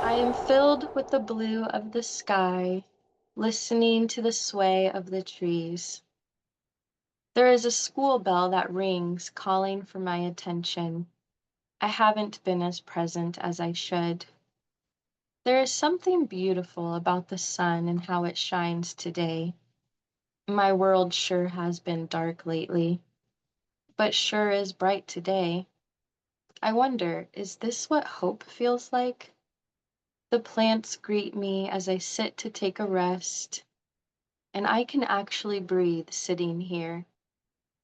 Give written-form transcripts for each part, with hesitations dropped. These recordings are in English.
I am filled with the blue of the sky, listening to the sway of the trees. There is a school bell that rings, calling for my attention. I haven't been as present as I should. There is something beautiful about the sun and how it shines today. My world sure has been dark lately, but sure is bright today. I wonder, is this what hope feels like? The plants greet me as I sit to take a rest, and I can actually breathe sitting here,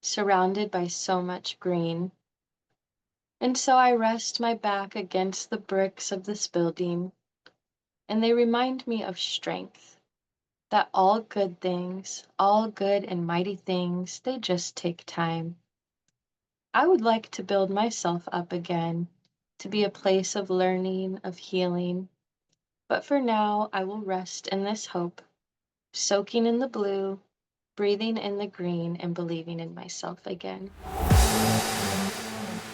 surrounded by so much green. And so I rest my back against the bricks of this building, and they remind me of strength, that all good things, all good and mighty things, they just take time. I would like to build myself up again, to be a place of learning, of healing. But for now, I will rest in this hope, soaking in the blue, breathing in the green, and believing in myself again.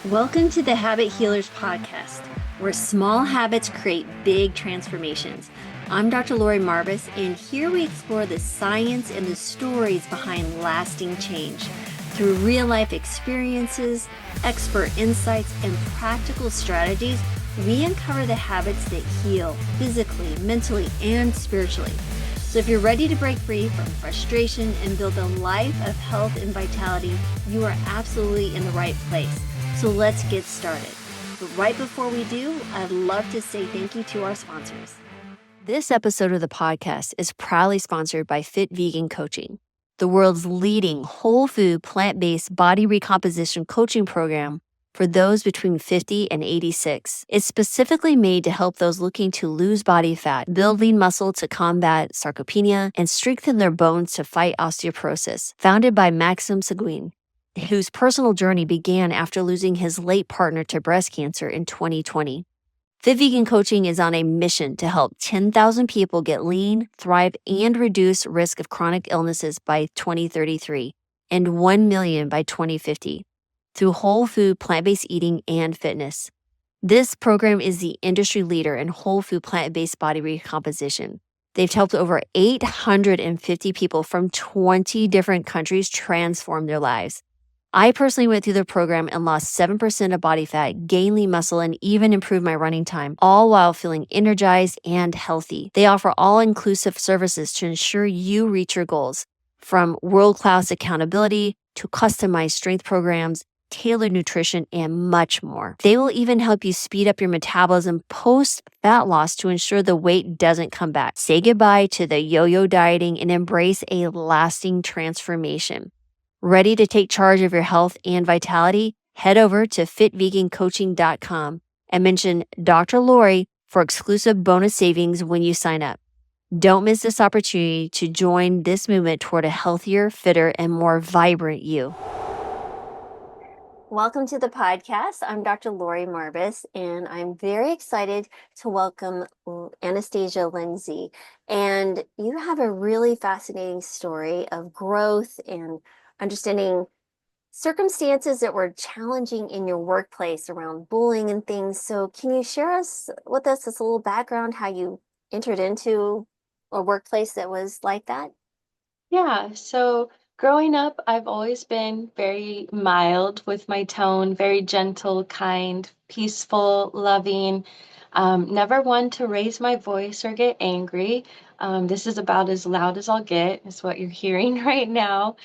Welcome to the Habit Healers Podcast, where small habits create big transformations. I'm Dr. Lori Marbus, and here we explore the science and the stories behind lasting change. Through real-life experiences, expert insights, and practical strategies, we uncover the habits that heal physically, mentally, and spiritually. So if you're ready to break free from frustration and build a life of health and vitality, you are absolutely in the right place. So let's get started. But right before we do, I'd love to say thank you to our sponsors. This episode of the podcast is proudly sponsored by Fit Vegan Coaching, the world's leading whole food, plant-based body recomposition coaching program for those between 50 and 86. It's specifically made to help those looking to lose body fat, build lean muscle to combat sarcopenia, and strengthen their bones to fight osteoporosis. Founded by Maxim Seguin, whose personal journey began after losing his late partner to breast cancer in 2020. Fit Vegan Coaching is on a mission to help 10,000 people get lean, thrive, and reduce risk of chronic illnesses by 2033 and 1 million by 2050 through whole food, plant-based eating, and fitness. This program is the industry leader in whole food, plant-based body recomposition. They've helped over 850 people from 20 different countries transform their lives. I personally went through the program and lost 7% of body fat, gained lean muscle, and even improved my running time, all while feeling energized and healthy. They offer all-inclusive services to ensure you reach your goals, from world-class accountability to customized strength programs, tailored nutrition, and much more. They will even help you speed up your metabolism post-fat loss to ensure the weight doesn't come back. Say goodbye to the yo-yo dieting and embrace a lasting transformation. Ready to take charge of your health and vitality? Head over to fitvegancoaching.com and mention Dr. Lori for exclusive bonus savings when you sign up. Don't miss this opportunity to join this movement toward a healthier, fitter, and more vibrant you. Welcome to the podcast. I'm Dr. Lori Marbus, and I'm very excited to welcome Anastasia Lindsay. And you have a really fascinating story of growth and understanding circumstances that were challenging in your workplace around bullying and things. So can you share with us this little background, how you entered into a workplace that was like that? Yeah, so growing up, I've always been very mild with my tone, very gentle, kind, peaceful, loving, never one to raise my voice or get angry. This is about as loud as I'll get, is what you're hearing right now.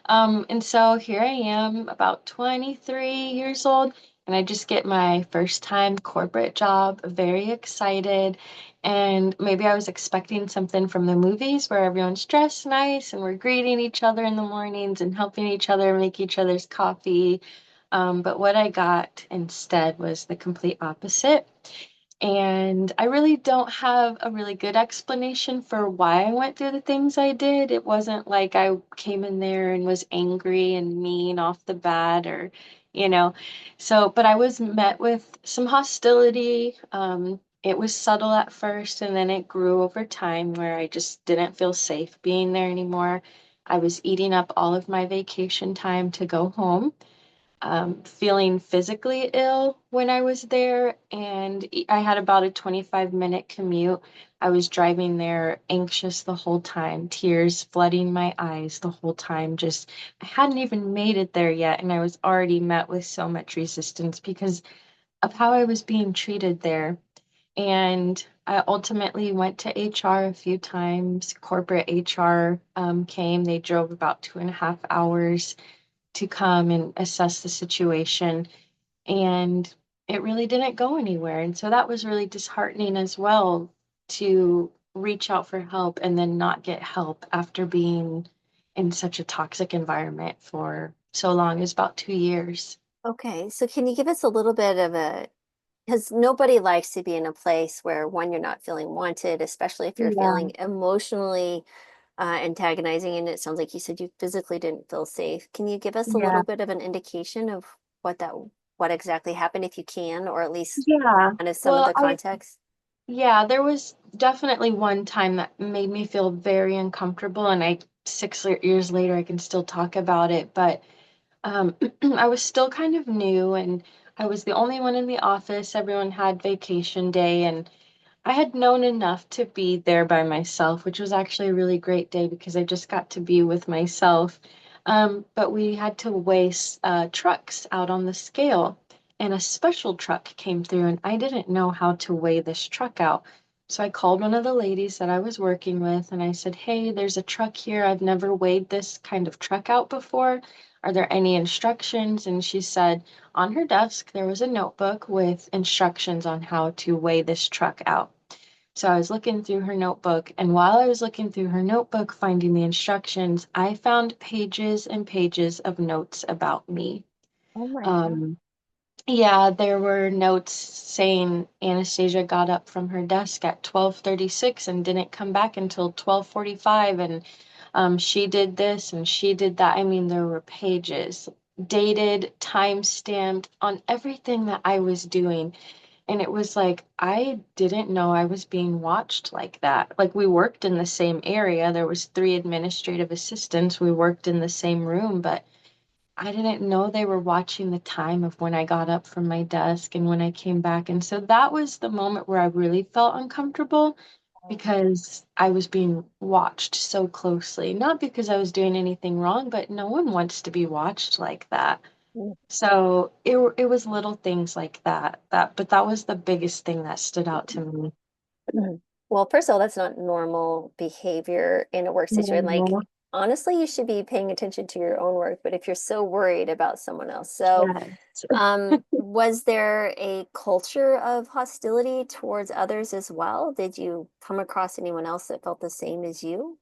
And so here I am, about 23 years old, and I just get my first time corporate job, very excited. And maybe I was expecting something from the movies where everyone's dressed nice and we're greeting each other in the mornings and helping each other make each other's coffee. But what I got instead was the complete opposite. And I really don't have a really good explanation for why I went through the things I did. It wasn't like I came in there and was angry and mean off the bat or, you know. So, but I was met with some hostility. It was subtle at first, and then it grew over time where I just didn't feel safe being there anymore. I was eating up all of my vacation time to go home. feeling physically ill when I was there, and I had about a 25-minute commute. I was driving there anxious the whole time, tears flooding my eyes the whole time. Just, I hadn't even made it there yet, and I was already met with so much resistance because of how I was being treated there. And I ultimately went to HR a few times. Corporate HR came. They drove about 2.5 hours to come and assess the situation. And it really didn't go anywhere. And so that was really disheartening as well, to reach out for help and then not get help after being in such a toxic environment for so long, as about 2 years. Okay, so can you give us a little bit of a, because nobody likes to be in a place where one, you're not feeling wanted, especially if you're Yeah, feeling emotionally antagonizing, and it sounds like you said you physically didn't feel safe. Can you give us a yeah, little bit of an indication of what that what exactly happened, if you can, or at least yeah. kind of some of Well, the context? yeah, there was definitely one time that made me feel very uncomfortable, and 6 years later, I can still talk about it. But um, I was still kind of new, and I was the only one in the office. Everyone had vacation day, and I had known enough to be there by myself, which was actually a really great day because I just got to be with myself. But we had to weigh trucks out on the scale, and a special truck came through, and I didn't know how to weigh this truck out. So I called one of the ladies that I was working with, and I said, "Hey, there's a truck here. I've never weighed this kind of truck out before. Are there any instructions?" And she said, on her desk, there was a notebook with instructions on how to weigh this truck out. So I was looking through her notebook, and while I was looking through her notebook finding the instructions, I found pages and pages of notes about me. Oh my God. Um, yeah, there were notes saying Anastasia got up from her desk at 12:36 and didn't come back until 12:45, and she did this and she did that. I mean, there were pages, dated, time-stamped on everything that I was doing. And it was like, I didn't know I was being watched like that. Like, we worked in the same area. There was three administrative assistants. We worked in the same room, but I didn't know they were watching the time of when I got up from my desk and when I came back. And so that was the moment where I really felt uncomfortable because I was being watched so closely. Not because I was doing anything wrong, but no one wants to be watched like that. Mm. So it was little things like that, but that was the biggest thing that stood out to me. Well, first of all, that's not normal behavior in a work situation. Like, Yeah. honestly, you should be paying attention to your own work, but if you're so worried about someone else. So, Yes. was there a culture of hostility towards others as well? Did you come across anyone else that felt the same as you?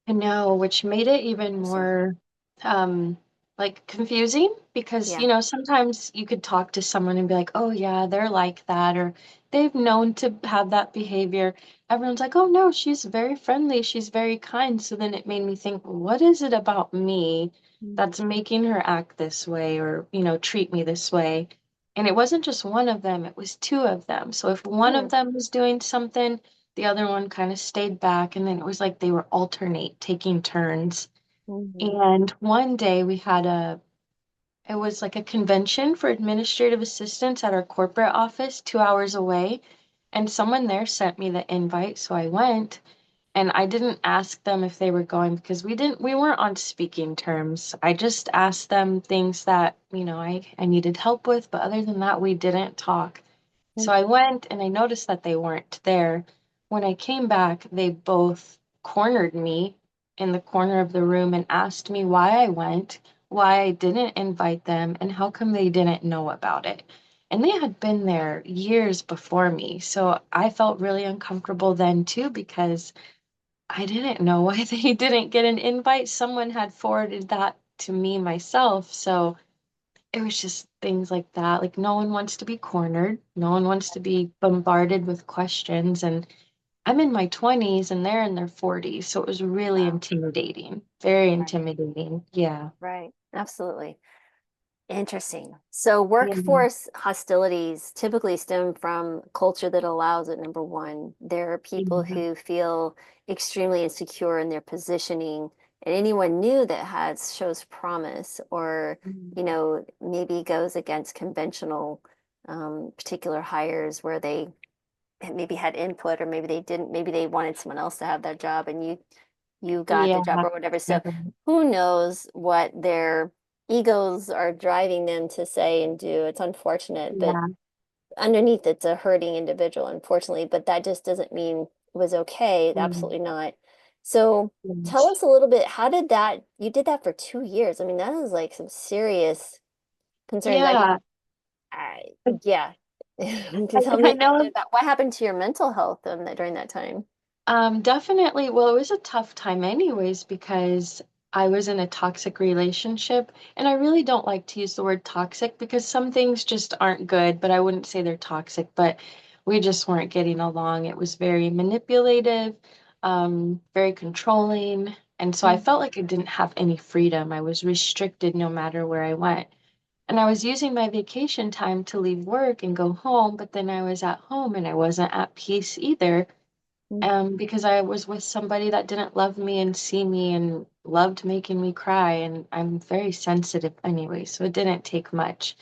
I know, which made it even Interesting. more um like confusing because Yeah. sometimes you could talk to someone and be like, "Oh yeah, they're like that," or they've known to have that behavior. Everyone's like, "Oh no, she's very friendly, she's very kind." So then it made me think, what is it about me Mhm. that's making her act this way or, treat me this way? And it wasn't just one of them, it was two of them. So if one of Hmm. them was doing something, the other one kind of stayed back, and then it was like they were alternate taking turns. Mhm. And one day it was like a convention for administrative assistants at our corporate office 2 hours away. And someone there sent me the invite, so I went. And I didn't ask them if they were going because we weren't on speaking terms. I just asked them things that, I needed help with, but other than that, we didn't talk. So I went and I noticed that they weren't there. When I came back, they both cornered me in the corner of the room and asked me why I went, why I didn't invite them, and how come they didn't know about it. And they had been there years before me. So I felt really uncomfortable then too because I didn't know why they didn't get an invite. Someone had forwarded that to me myself. So it was just things like that. Like, no one wants to be cornered. No one wants to be bombarded with questions. And I'm in my 20s and they're in their 40s. So it was really Wow. intimidating. Very Right. intimidating. Yeah. Right. Absolutely. Interesting. So Yeah. workforce hostilities typically stem from culture that allows it, number one. There are people Yeah. who feel extremely insecure in their positioning and anyone new that has shows promise or, Mhm. maybe goes against conventional particular hires where they maybe had input or maybe they didn't, maybe they wanted someone else to have that job and you got the Yeah, job or whatever. So never. who knows what their egos are driving them to say and do. It's unfortunate, but Yeah. underneath it's a hurting individual, unfortunately, but that just doesn't mean it was okay. Mm. Absolutely not. So tell Yes. us a little bit, how did that, you did that for 2 years. I mean, that is like some serious concerns. Yeah. I I, yeah. Tell me I a little know. bit about what happened to your mental health during that time. Definitely. Well, it was a tough time anyways because I was in a toxic relationship, and I really don't like to use the word toxic because some things just aren't good, but I wouldn't say they're toxic, but we just weren't getting along. It was very manipulative, very controlling, and so I Mm, felt like I didn't have any freedom. I was restricted no matter where I went. And I was using my vacation time to leave work and go home, but then I was at home and I wasn't at peace either, mm, because I was with somebody that didn't love me and see me and loved making me cry. And I'm very sensitive anyway, so it didn't take much.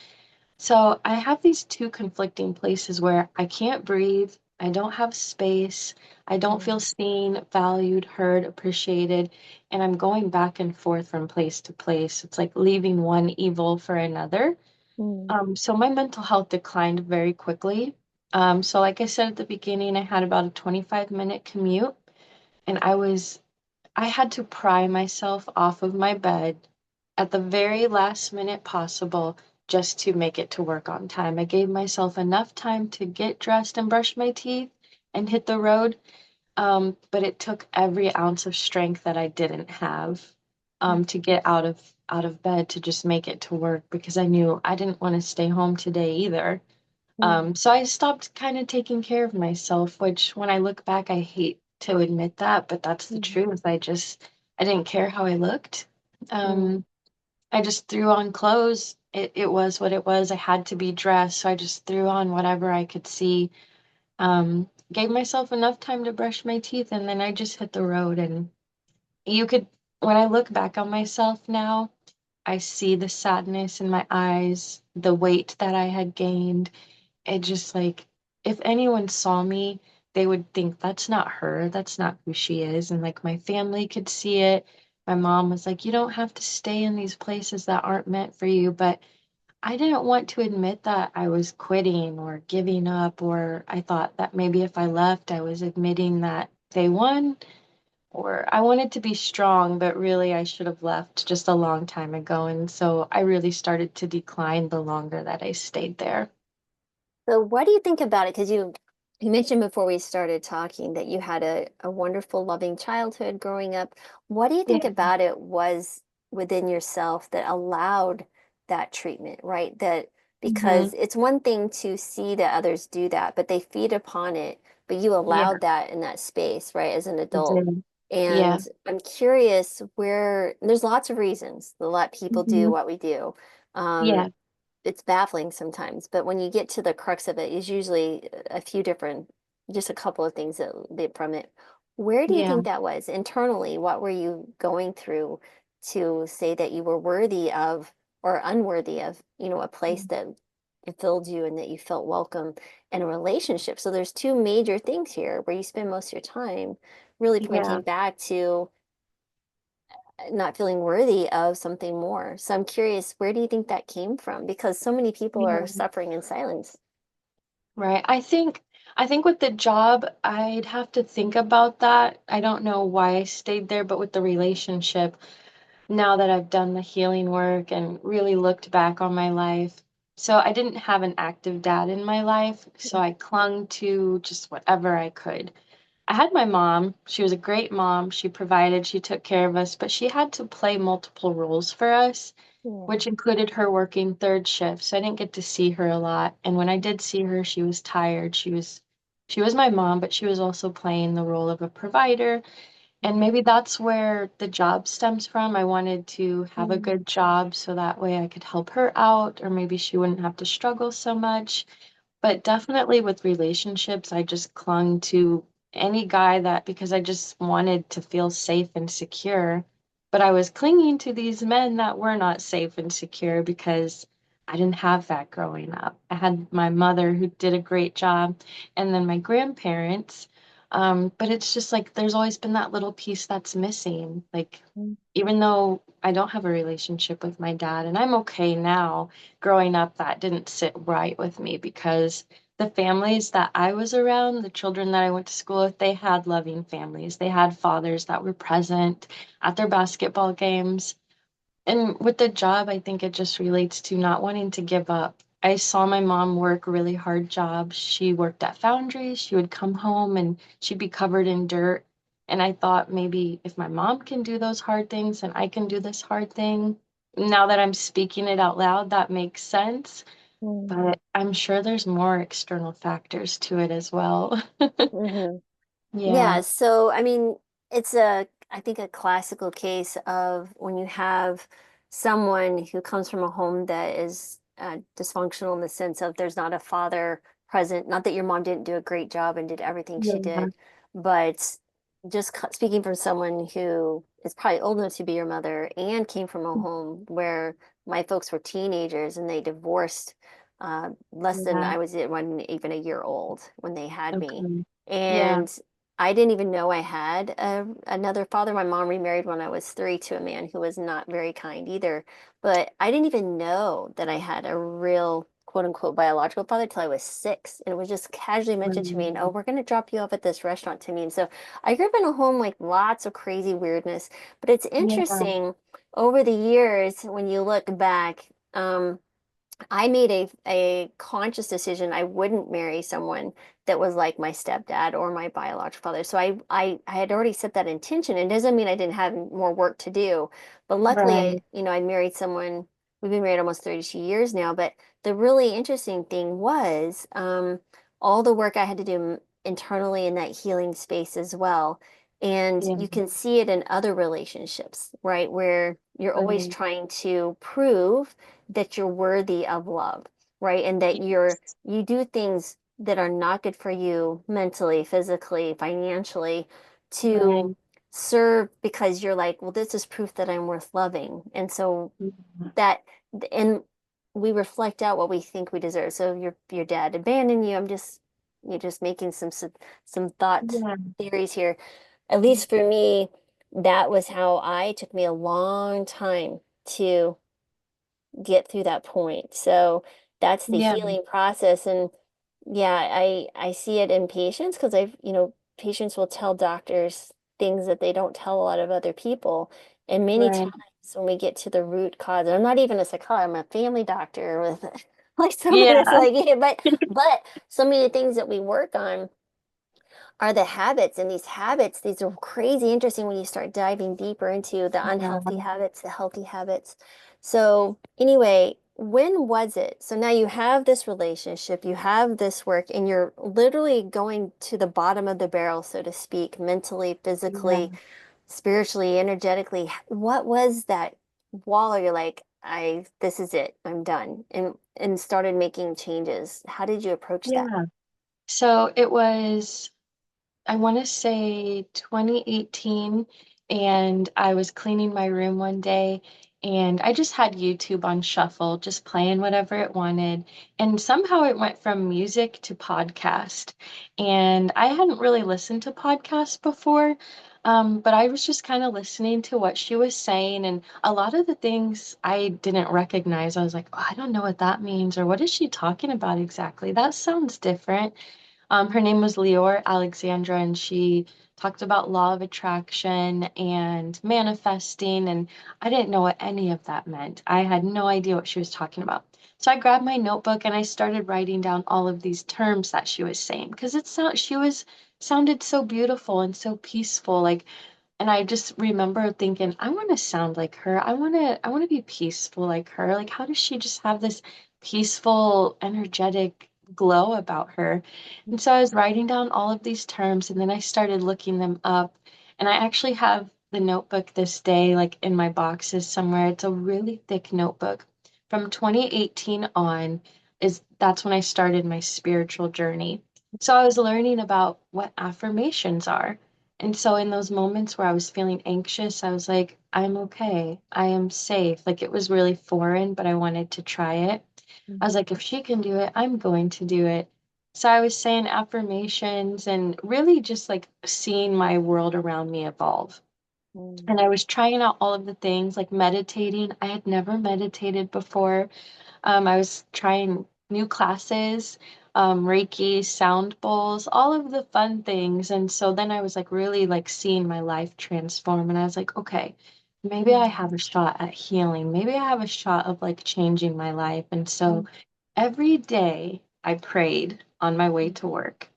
So I have these two conflicting places where I can't breathe, I don't have space, I don't feel mm, seen, valued, heard, appreciated, and I'm going back and forth from place to place. It's like leaving one evil for another. mm, So my mental health declined very quickly. So like I said at the beginning, I had about a 25-minute commute, and I had to pry myself off of my bed at the very last minute possible just to make it to work on time. I gave myself enough time to get dressed and brush my teeth and hit the road, but it took every ounce of strength that I didn't have, to get out of bed to just make it to work because I knew I didn't want to stay home today either. mm, So I stopped kind of taking care of myself, which when I look back, I hate to admit that, but that's the mm, truth. I didn't care how I looked. mm. Um, I just threw on clothes. It was what it was. I had to be dressed, so I just threw on whatever I could see. Gave myself enough time to brush my teeth, and then I just hit the road. And you could, when I look back on myself now, I see the sadness in my eyes, the weight that I had gained. It just like, if anyone saw me, they would think that's not her, that's not who she is. And like my family could see it. My mom was like, you don't have to stay in these places that aren't meant for you. But I didn't want to admit that I was quitting or giving up, or I thought that maybe if I left, I was admitting that they won, or I wanted to be strong, but really I should have left just a long time ago. And so I really started to decline the longer that I stayed there. So what do you think about it? Because you mentioned before we started talking that you had a wonderful, loving childhood growing up. What do you think Yeah. about it was within yourself that allowed that treatment, right? That Hmm. because it's one thing to see that others do that, but they feed upon it, but you Yeah, allowed that in that space, right, as an I adult. did. And Yeah. I'm curious where there's lots of reasons to let people do Hmm. what we do. Um, Yeah. it's baffling sometimes, but when you get to the crux of it, is usually a few different, just a couple of things that from it. Where do you Yeah. think that was internally? What were you going through to say that you were worthy of or unworthy of, a place that fulfilled you and that you felt welcome and a relationship? So there's two major things here where you spend most of your time really Yeah. pointing back to not feeling worthy of something more. So I'm curious, where do you think that came from? Because so many people are Yeah. suffering in silence. Right. I think with the job, I'd have to think about that. I don't know why I stayed there, but with the relationship, now that I've done the healing work and really looked back on my life. So I didn't have an active dad in my life, so I clung to just whatever I could. I had my mom. She was a great mom. She provided, she took care of us, but she had to play multiple roles for us, Yeah. which included her working third shift. So I didn't get to see her a lot. And when I did see her, she was tired. She was my mom, but she was also playing the role of a provider. And Mm, maybe that's where the job stems from. I wanted to have a mm, good job so that way I could help her out, or maybe she wouldn't have to struggle so much. But definitely with relationships, I just clung to any guy that because I just wanted to feel safe and secure. but I was clinging to these men that were not safe and secure because I didn't have that growing up. I had my mother who did a great job, and then my grandparents. But it's just like there's always been that little piece that's missing. Like, even though I don't have a relationship with my dad, and I'm okay now, growing up, that didn't sit right with me because the families that I was around, the children that I went to school with, they had loving families. They had fathers that were present at their basketball games. And with the job, I think it just relates to not wanting to give up. I saw my mom work really hard jobs. She worked at foundries. She would come home and she'd be covered in dirt. And I thought maybe if my mom can do those hard things, then I can do this hard thing. Now that I'm speaking it out loud, that makes sense. But I'm sure there's more external factors to it as well. Mm-hmm. Yeah, Yeah, so I mean, it's a, I think a classical case of when you have someone who comes from a home that is dysfunctional in the sense of there's not a father present. Not that your mom didn't do a great job and did everything she yeah, did, but just speaking from someone who is probably old enough to be your mother and came from a home where my folks were teenagers and they divorced less than yeah. I was wasn't even a year old when they had me. Okay. Yeah, And I didn't even know I had another father. My mom remarried when I was 3 to a man who was not very kind either. But I didn't even know that I had a real quote unquote biological father till I was 6. And it was just casually mentioned to me, and oh, right. we're going to drop you off at this restaurant to me. And so I grew up in a home like lots of crazy weirdness. But it's Yeah, interesting over the years when you look back. I made a conscious decision I wouldn't marry someone that was like my stepdad or my biological father. So I had already set that intention. It doesn't mean I didn't have more work to do, but luckily right. I married someone. We've been married almost 32 years now. But the really interesting thing was all the work I had to do internally in that healing space as well. And Yeah, you can see it in other relationships, right? Where you're always right. trying to prove that you're worthy of love, right? And that Yes, you do things that are not good for you mentally, physically, financially to right. serve because you're like, well, this is proof that I'm worth loving. And so Yeah, that and we reflect out what we think we deserve. So your dad abandoned you. You're just making some thought yeah, theories here. At least for me, that was how it took me a long time to get through that point. So that's the yeah, healing process. And yeah, I see it in patients because patients will tell doctors things that they don't tell a lot of other people. And many right. times when we get to the root cause, and I'm not even a psychologist, I'm a family doctor with like someone Yeah, that's like, but so many things that we work on are the habits. And these habits, these are crazy interesting when you start diving deeper into the unhealthy yeah, habits, the healthy habits. So, anyway, when was it? So now you have this relationship, you have this work, and you're literally going to the bottom of the barrel, so to speak, mentally, physically, yeah, spiritually, energetically. What was that wall where you're like, this is it, I'm done, and started making changes? How did you approach that? yeah. So it was, I want to say 2018, and I was cleaning my room one day, and I just had YouTube on shuffle, just playing whatever it wanted. And somehow it went from music to podcast. And I hadn't really listened to podcasts before, but I was just kind of listening to what she was saying. And a lot of the things I didn't recognize. I was like, oh, I don't know what that means, or what is she talking about exactly? That sounds different. Her name was Leor Alexandra, and she talked about law of attraction and manifesting, and I didn't know what any of that meant. I had no idea what she was talking about. So I grabbed my notebook and I started writing down all of these terms that she was saying because she was sounded so beautiful and so peaceful. Like, and I just remember thinking, I want to sound like her. I want to be peaceful like her. Like, how does she just have this peaceful, energetic glow about her? And so I was writing down all of these terms and then I started looking them up. And I actually have the notebook this day, like in my boxes somewhere. It's a really thick notebook. From 2018 on, that's when I started my spiritual journey. So I was learning about what affirmations are. And so in those moments where I was feeling anxious, I was like, I'm okay. I am safe. Like it was really foreign, but I wanted to try it. I was Mhm. like, if she can do it, I'm going to do it. So I was saying affirmations and really just like seeing my world around me evolve. Mhm. And I was trying out all of the things like meditating. I had never meditated before. I was trying new classes, Reiki, sound bowls, all of the fun things. And so then I was like really like seeing my life transform. And I was like, okay, maybe I Mhm. have a shot at healing. Maybe I have a shot of like changing my life. And so Mhm. every day I prayed on my way to work.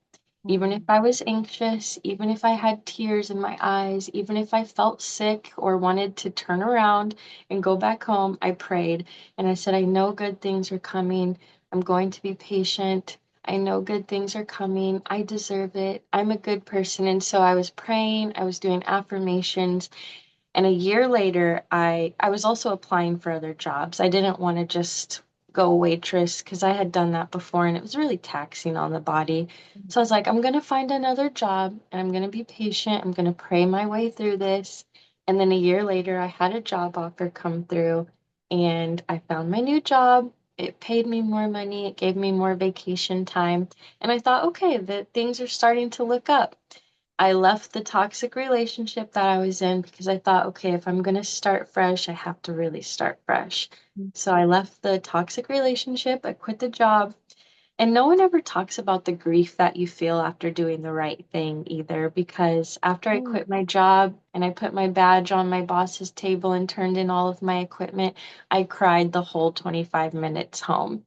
Even if Mhm. I was anxious, even if I had tears in my eyes, even if I felt sick or wanted to turn around and go back home, I prayed. And I said, I know good things are coming. I'm going to be patient. I know good things are coming. I deserve it. I'm a good person. And so I was praying, I was doing affirmations, and a year later, I was also applying for other jobs. I didn't want to just go waitress because I had done that before and it was really taxing on the body. So I was like, I'm going to find another job and I'm going to be patient. I'm going to pray my way through this. And then a year later, I had a job offer come through and I found my new job. It paid me more money. It gave me more vacation time. And I thought, okay, the things are starting to look up. I left the toxic relationship that I was in because I thought, okay, if I'm going to start fresh, I have to really start fresh. So I left the toxic relationship, I quit the job, and no one ever talks about the grief that you feel after doing the right thing either. Because after I Mhm. quit my job and I put my badge on my boss's table and turned in all of my equipment, I cried the whole 25 minutes home.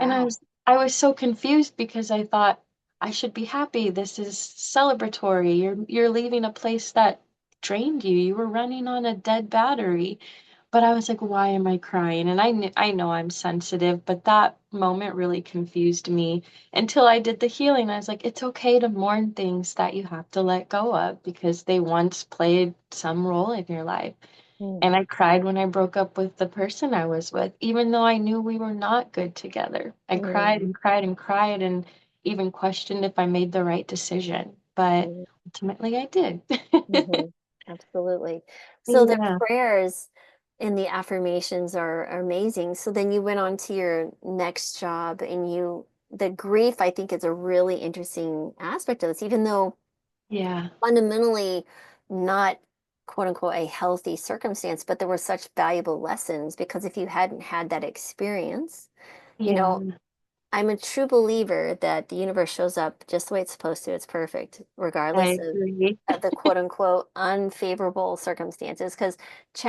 And Wow. I was so confused because I thought I should be happy. This is celebratory. You're leaving a place that drained you. You were running on a dead battery. But I was like, why am I crying? And I know I'm sensitive, but that moment really confused me until I did the healing. I was like, it's okay to mourn things that you have to let go of because they once played some role in your life. And Mhm. I cried when I broke up with the person I was with, even though I knew we were not good together. I cried Mhm. and cried and cried and even questioned if I made the right decision. But Mhm. ultimately, I did. Mhm. Absolutely. So the Yeah, prayers and the affirmations are amazing. So then you went on to your next job and the grief, I think, is a really interesting aspect of this, even though yeah, fundamentally not quote unquote a healthy circumstance, but there were such valuable lessons because if you hadn't had that experience, you know, yeah. I'm a true believer that the universe shows up just the way it's supposed to. It's perfect, I regardless agree. of the quote unquote unfavorable circumstances, because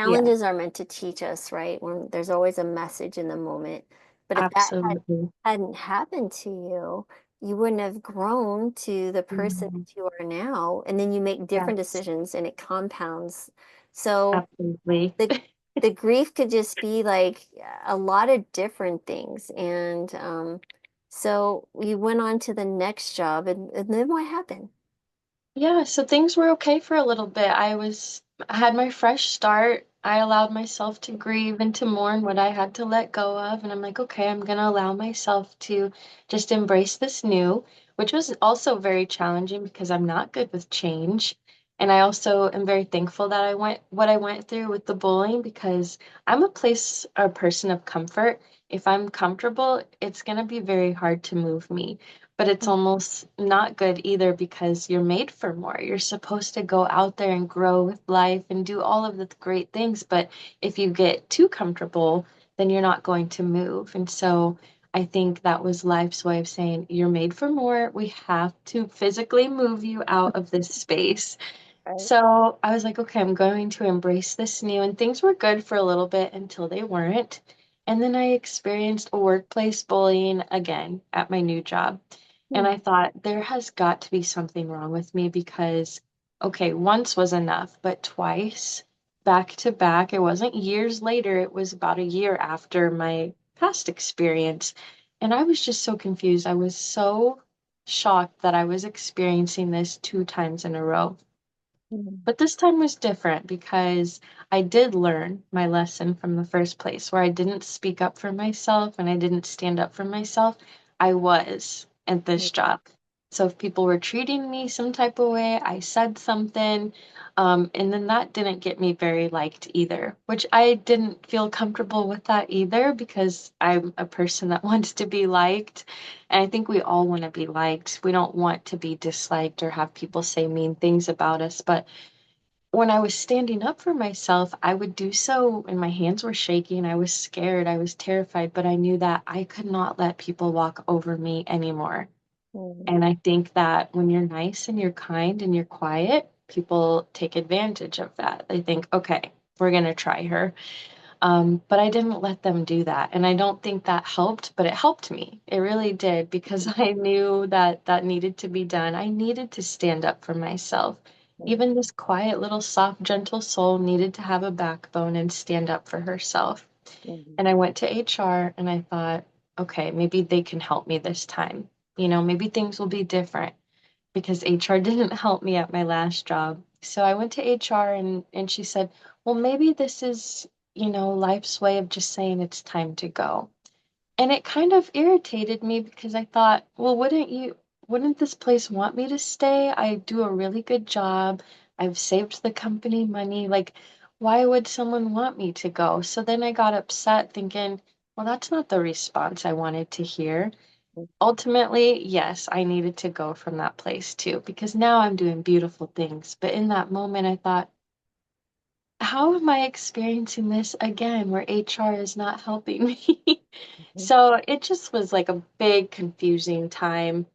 Yeah, challenges are meant to teach us, right? When there's always a message in the moment. But if that absolutely. hadn't happened to you, you wouldn't have grown to the person Mhm. that you are now. And then you make different Yes, decisions and it compounds. So absolutely. the the grief could just be like a lot of different things. And so you went on to the next job, and then what happened? Yeah, so things were okay for a little bit. I had my fresh start. I allowed myself to grieve and to mourn what I had to let go of. And I'm like, okay, I'm gonna allow myself to just embrace this new, which was also very challenging because I'm not good with change. And I also am very thankful that I went what I went through with the bullying because I'm a person of comfort. If I'm comfortable, it's gonna be very hard to move me, but it's almost not good either because you're made for more. You're supposed to go out there and grow with life and do all of the great things. But if you get too comfortable, then you're not going to move. And so I think that was life's way of saying, you're made for more. We have to physically move you out of this space. Right. So I was like, okay, I'm going to embrace this new. And things were good for a little bit until they weren't. And then I experienced a workplace bullying again at my new job. And I Hmm. thought there has got to be something wrong with me because, okay, once was enough, but twice back to back, it wasn't years later, it was about a year after my past experience. And I was just so confused. I was so shocked that I was experiencing this two times in a row. Hmm. But this time was different because I did learn my lesson from the first place where I didn't speak up for myself and I didn't stand up for myself. I was at this job. So if people were treating me some type of way, I said something. And then that didn't get me very liked either, which I didn't feel comfortable with that either because I'm a person that wants to be liked. And I think we all want to be liked. We don't want to be disliked or have people say mean things about us. But when I was standing up for myself, I would do so and my hands were shaking. I was scared. I was terrified, but I knew that I could not let people walk over me anymore. Mm-hmm. And I think that when you're nice and you're kind and you're quiet, people take advantage of that. They think, okay, we're going to try her. But I didn't let them do that. And I don't think that helped, but it helped me. It really did because I knew that that needed to be done. I needed to stand up for myself. Even this quiet little soft, gentle soul needed to have a backbone and stand up for herself. Mm-hmm. And I went to HR and I thought, okay, maybe they can help me this time. You know, maybe things will be different because HR didn't help me at my last job. So I went to HR and she said, "Well, maybe this is, life's way of just saying it's time to go." And it kind of irritated me because I thought, "Well, wouldn't this place want me to stay? I do a really good job. I've saved the company money. Like, why would someone want me to go?" So then I got upset thinking, "Well, that's not the response I wanted to hear." Ultimately, yes, I needed to go from that place too, because now I'm doing beautiful things. But in that moment, I thought, how am I experiencing this again where HR is not helping me? So it just was like a big confusing time.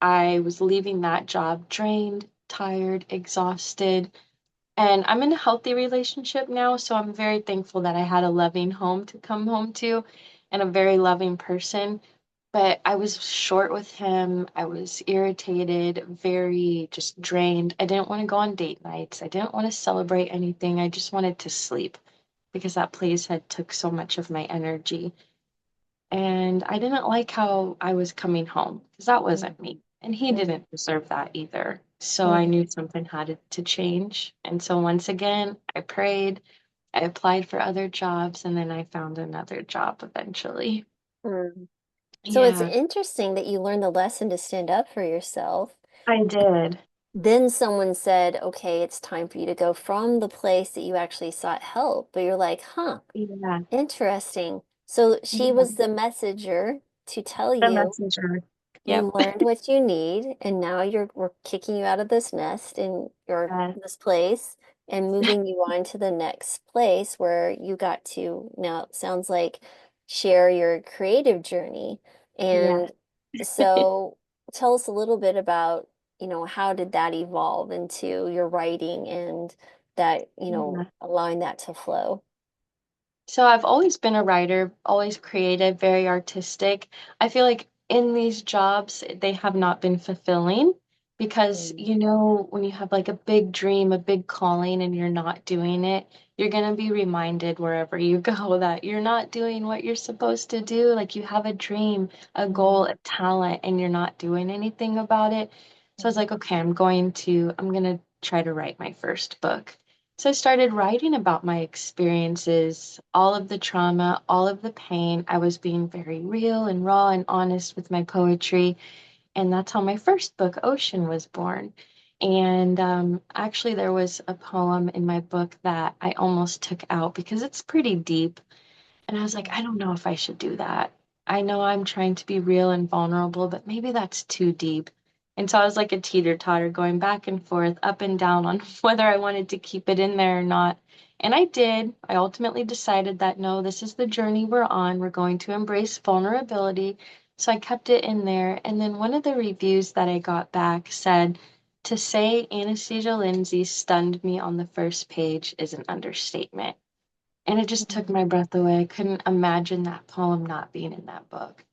I was leaving that job drained, tired, exhausted, and I'm in a healthy relationship now, so I'm very thankful that I had a loving home to come home to and a very loving person. But I was short with him. I was irritated, very just drained. I didn't want to go on date nights. I didn't want to celebrate anything. I just wanted to sleep because that place had took so much of my energy. And I didn't like how I was coming home because that wasn't me. And he didn't deserve that either. So I knew something had to change. And so once again, I prayed, I applied for other jobs, and then I found another job eventually. Mm-hmm. So it's Yeah, interesting that you learned the lesson to stand up for yourself. I did. Then someone said, okay, it's time for you to go from the place that you actually sought help. But you're like, huh, Yeah, interesting. So she yeah, was the messenger to tell the you messenger. Yep. you learned what you need, and now we're kicking you out of this nest and your Yes, this place and moving you on to the next place where you got to now it sounds like share your creative journey. yes. And so tell us a little bit about, how did that evolve into your writing and that, Yeah. allowing that to flow. So I've always been a writer, always creative, very artistic. I feel like in these jobs, they have not been fulfilling because, Mm, when you have like a big dream, a big calling, and you're not doing it, you're going to be reminded wherever you go that you're not doing what you're supposed to do. Like you have a dream, a goal, mm, a talent, and you're not doing anything about it. So I was mm, like, okay, I'm going to try to write my first book. So I started writing about my experiences, all of the trauma, all of the pain. I was being very real and raw and honest with my poetry. And that's how my first book, Ocean, was born. And actually, there was a poem in my book that I almost took out because it's pretty deep. And I was like, mm, I don't know if I should do that. I know I'm trying to be real and vulnerable, but maybe that's too deep. And so I was like a teeter-totter going back and forth, up and down on whether I wanted to keep it in there or not. And I did. I ultimately decided that no, this is the journey we're on. We're going to embrace vulnerability. So I kept it in there. And then one of the reviews that I got back said, to say Anastasia Lindsay stunned me on the first page is an understatement. And it just took mm, my breath away. I couldn't imagine that poem not being in that book.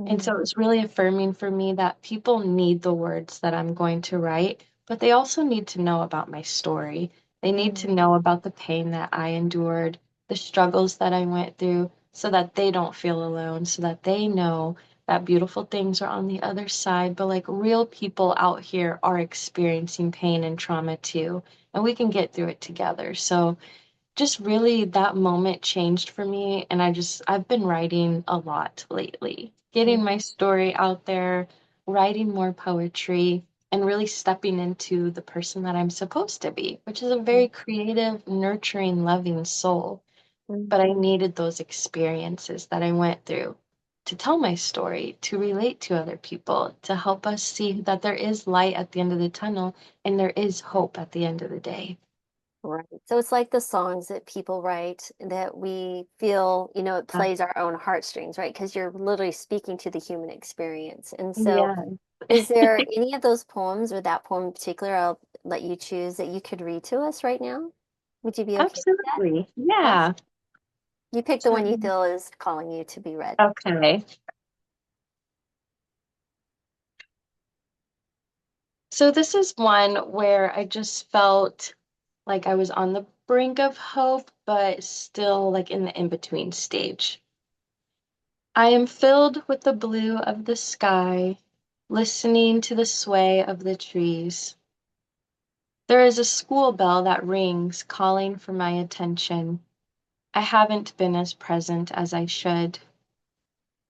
And so it mm, was really affirming for me that people need the words that I'm going to write, but they also need to know about my story. They need to mm, know about the pain that I endured, the struggles that I went through, so that they don't feel alone, so that they know that beautiful things are on the other side, but like real people out here are experiencing pain and trauma too, and we can get through it together. So just really that moment changed for me, and I've been writing a lot lately, getting mm, my story out there. writing more poetry and really stepping into the person that I'm supposed to be, which is a very creative, nurturing, loving soul. Mhm. But I needed those experiences that I went through to tell my story, to relate to other people, to help us see that there is light at the end of the tunnel and there is hope at the end of the day. Right. So it's like the songs that people write that we feel, it Uh, plays our own heartstrings, right? Because you're literally speaking to the human experience. And so, yeah, is there any of those poems or that poem in particular, I'll let you choose, that you could read to us right now? Would you be okay with that? absolutely. Awesome. Yeah. You pick the So, one you feel is calling you to be read. okay. So this is one where I just felt like I was on the brink of hope, but still like in the in-between stage. I am filled with the blue of the sky, listening to the sway of the trees. There is a school bell that rings, calling for my attention. I haven't been as present as I should.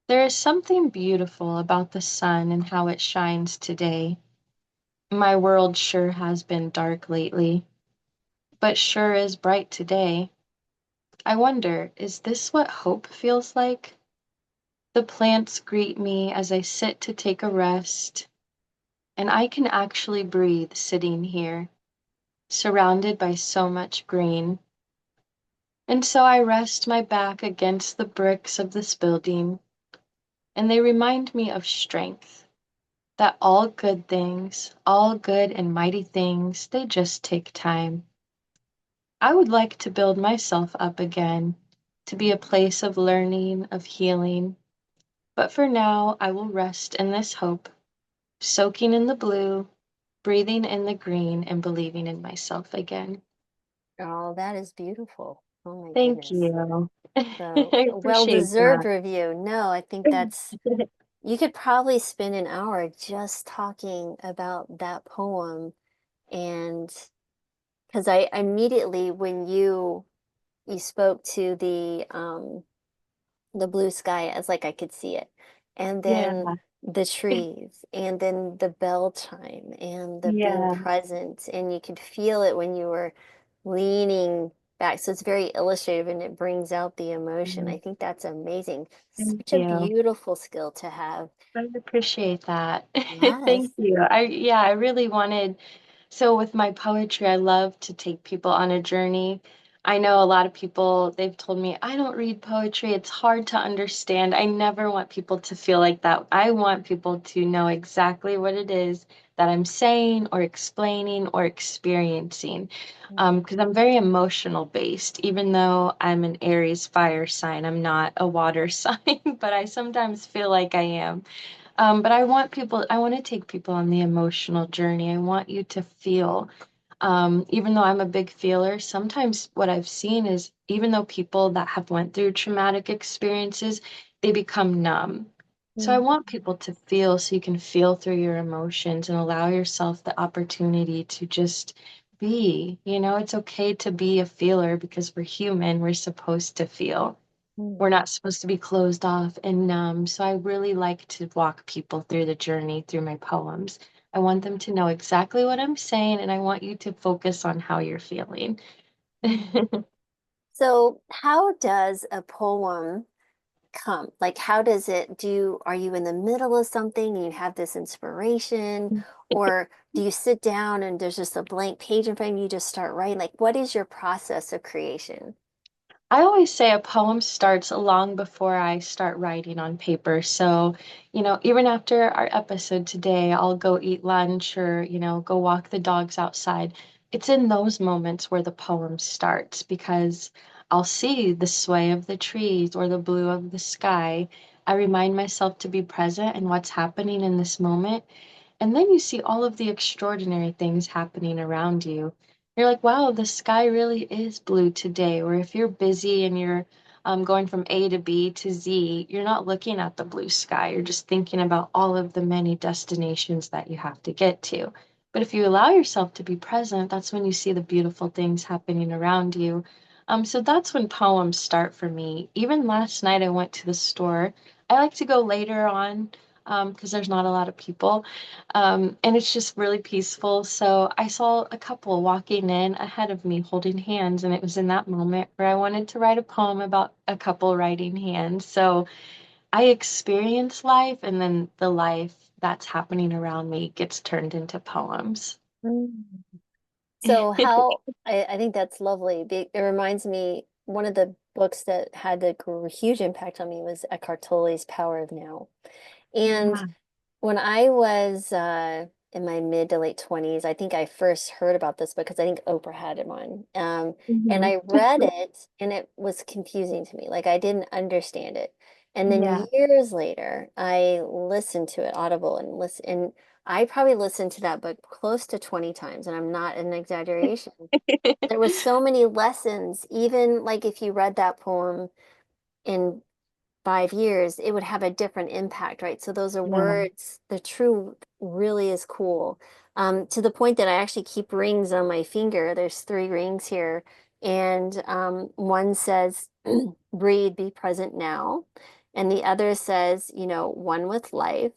There is something beautiful about the sun and how it shines today. My world sure has been dark lately, but sure is bright today. I wonder, is this what hope feels like? The plants greet me as I sit to take a rest, and I can actually breathe sitting here, surrounded by so much green. And so I rest my back against the bricks of this building, and they remind me of strength, that all good things, all good and mighty things, they just take time. I would like to build myself up again, to be a place of learning, of healing. But for now, I will rest in this hope, soaking in the blue, breathing in the green, and believing in myself again. Oh, that is beautiful. Oh my Thank goodness. you. So I appreciate well-deserved review. No, I think that's, that. you could probably spend an hour just talking about that poem. And because I immediately, when you spoke to the blue sky, as like I could see it, and Yeah, then the trees, and then the bell chime, and the being yeah, present, and you could feel it when you were leaning back. So it's very illustrative and it brings out the emotion. I think that's amazing. thank Such a you. beautiful skill to have. I appreciate that. Thank Yes. you. Yeah, I really wanted, so with my poetry, I love to take people on a journey. I know a lot of people, they've told me, I don't read poetry. It's hard to understand. I never want people to feel like that. I want people to know exactly what it is that I'm saying or explaining or experiencing. Because I'm very emotional based, even though I'm an Aries fire sign, I'm not a water sign, but I sometimes feel like I am. But I want to take people on the emotional journey. I want you to feel. Even though I'm a big feeler, sometimes what I've seen is even though people that have went through traumatic experiences, they become numb. So I Mhm. want people to feel so you can feel through your emotions and allow yourself the opportunity to just be. It's okay to be a feeler because we're human, we're supposed to feel. We're not supposed to be closed off and numb. So I really like to walk people through the journey through my poems. I want them to know exactly what I'm saying, and I want you to focus on how you're feeling. So, how does a poem come? Like, how does it do? Are you in the middle of something and you have this inspiration? Or do you sit down and there's just a blank page in front of you, you just start writing? Like, what is your process of creation? I always say a poem starts long before I start writing on paper. So, even after our episode today, I'll go eat lunch or, go walk the dogs outside. It's in those moments where the poem starts because I'll see the sway of the trees or the blue of the sky. I remind myself to be present in what's happening in this moment. And then you see all of the extraordinary things happening around you. You're like, wow, the sky really is blue today. Or if you're busy and you're going from A to B to Z, you're not looking at the blue sky. You're just thinking about all of the many destinations that you have to get to. But if you allow yourself to be present, that's when you see the beautiful things happening around you. So that's when poems start for me. Even last night, I went to the store. I like to go later on because there's not a lot of people. And it's just really peaceful. So I saw a couple walking in ahead of me holding hands, and it was in that moment where I wanted to write a poem about a couple writing hands. So I experience life, and then the life that's happening around me gets turned into poems. Mm. So how I think that's lovely. It reminds me, one of the books that had a huge impact on me was Eckhart Tolle's Power of Now. And Yeah. when I was in my mid to late 20s, I think I first heard about this because I think Oprah had it on. And Mhm. I read it and it was confusing to me. Like I didn't understand it. And then Yeah. years later, I listened to it Audible and listen and I probably listened to that book close to 20 times, and I'm not an exaggeration. There was so many lessons, even like if you read that poem in 5 years, it would have a different impact, right? So those are Yeah. words, the truth really is cool. To the point that I actually keep rings on my finger. There's 3 rings here. And one says, breathe, be present now. And the other says, one with life.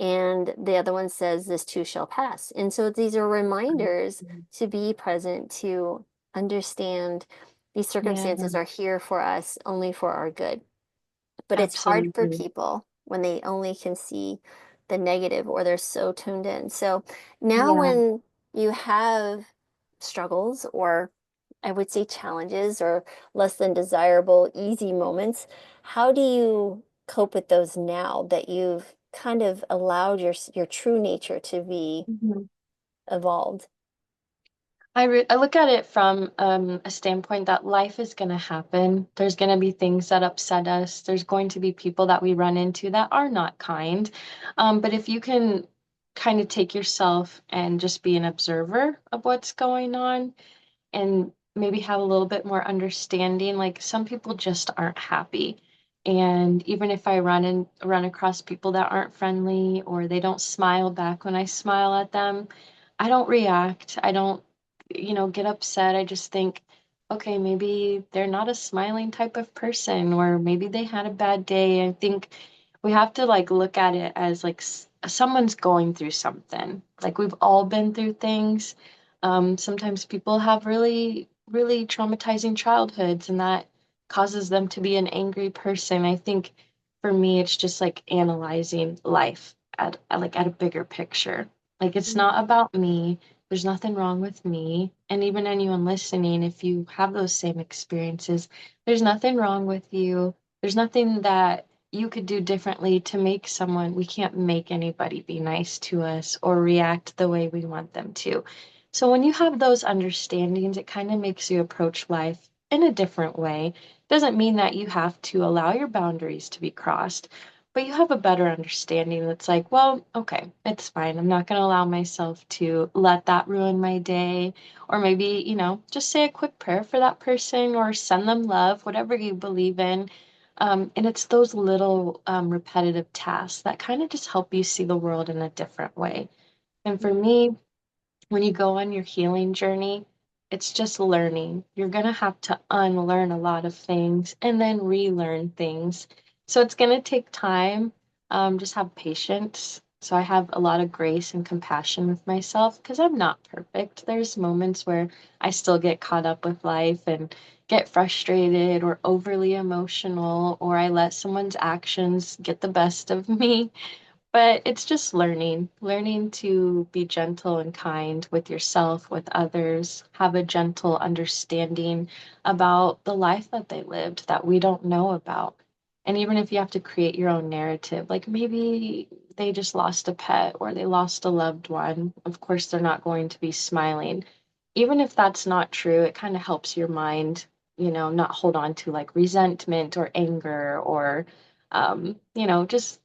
And the other one says, this too shall pass. And so these are reminders to be present, to understand these Yeah, circumstances are here for us only for our good. But it's hard for absolutely. people when they only can see the negative or they're so tuned in. So now Yeah. when you have struggles, or I would say challenges, or less than desirable, easy moments, how do you cope with those now that you've kind of allowed your true nature to be Mhm. evolved? I look at it from a standpoint that life is going to happen. There's going to be things that upset us. There's going to be people that we run into that are not kind. But if you can kind of take yourself and just be an observer of what's going on, and maybe have a little bit more understanding. Like some people just aren't happy. And even if I run across people that aren't friendly or they don't smile back when I smile at them, I don't react. I don't, get upset. I just think, okay, maybe they're not a smiling type of person, or maybe they had a bad day. I think we have to like look at it as like someone's going through something. Like we've all been through things. Sometimes people have really, really traumatizing childhoods, and that causes them to be an angry person. I think for me, it's just like analyzing life at a bigger picture. Like it's not about me. There's nothing wrong with me. And even anyone listening, if you have those same experiences, there's nothing wrong with you. There's nothing that you could do differently to make someone, we can't make anybody be nice to us or react the way we want them to. So when you have those understandings, it kind of makes you approach life in a different way. Doesn't mean that you have to allow your boundaries to be crossed, but you have a better understanding that's like, well, okay, it's fine. I'm not going to allow myself to let that ruin my day. Or maybe, just say a quick prayer for that person or send them love, whatever you believe in. And it's those little repetitive tasks that kind of just help you see the world in a different way. And for me, when you go on your healing journey, it's just learning. You're going to have to unlearn a lot of things and then relearn things. So it's going to take time. Just have patience. So I have a lot of grace and compassion with myself because I'm not perfect. There's moments where I still get caught up with life and get frustrated or overly emotional, or I let someone's actions get the best of me. But it's just learning to be gentle and kind with yourself, with others, have a gentle understanding about the life that they lived that we don't know about. And even if you have to create your own narrative, like maybe they just lost a pet or they lost a loved one, of course, they're not going to be smiling. Even if that's not true, it kind of helps your mind, not hold on to like resentment or anger or, just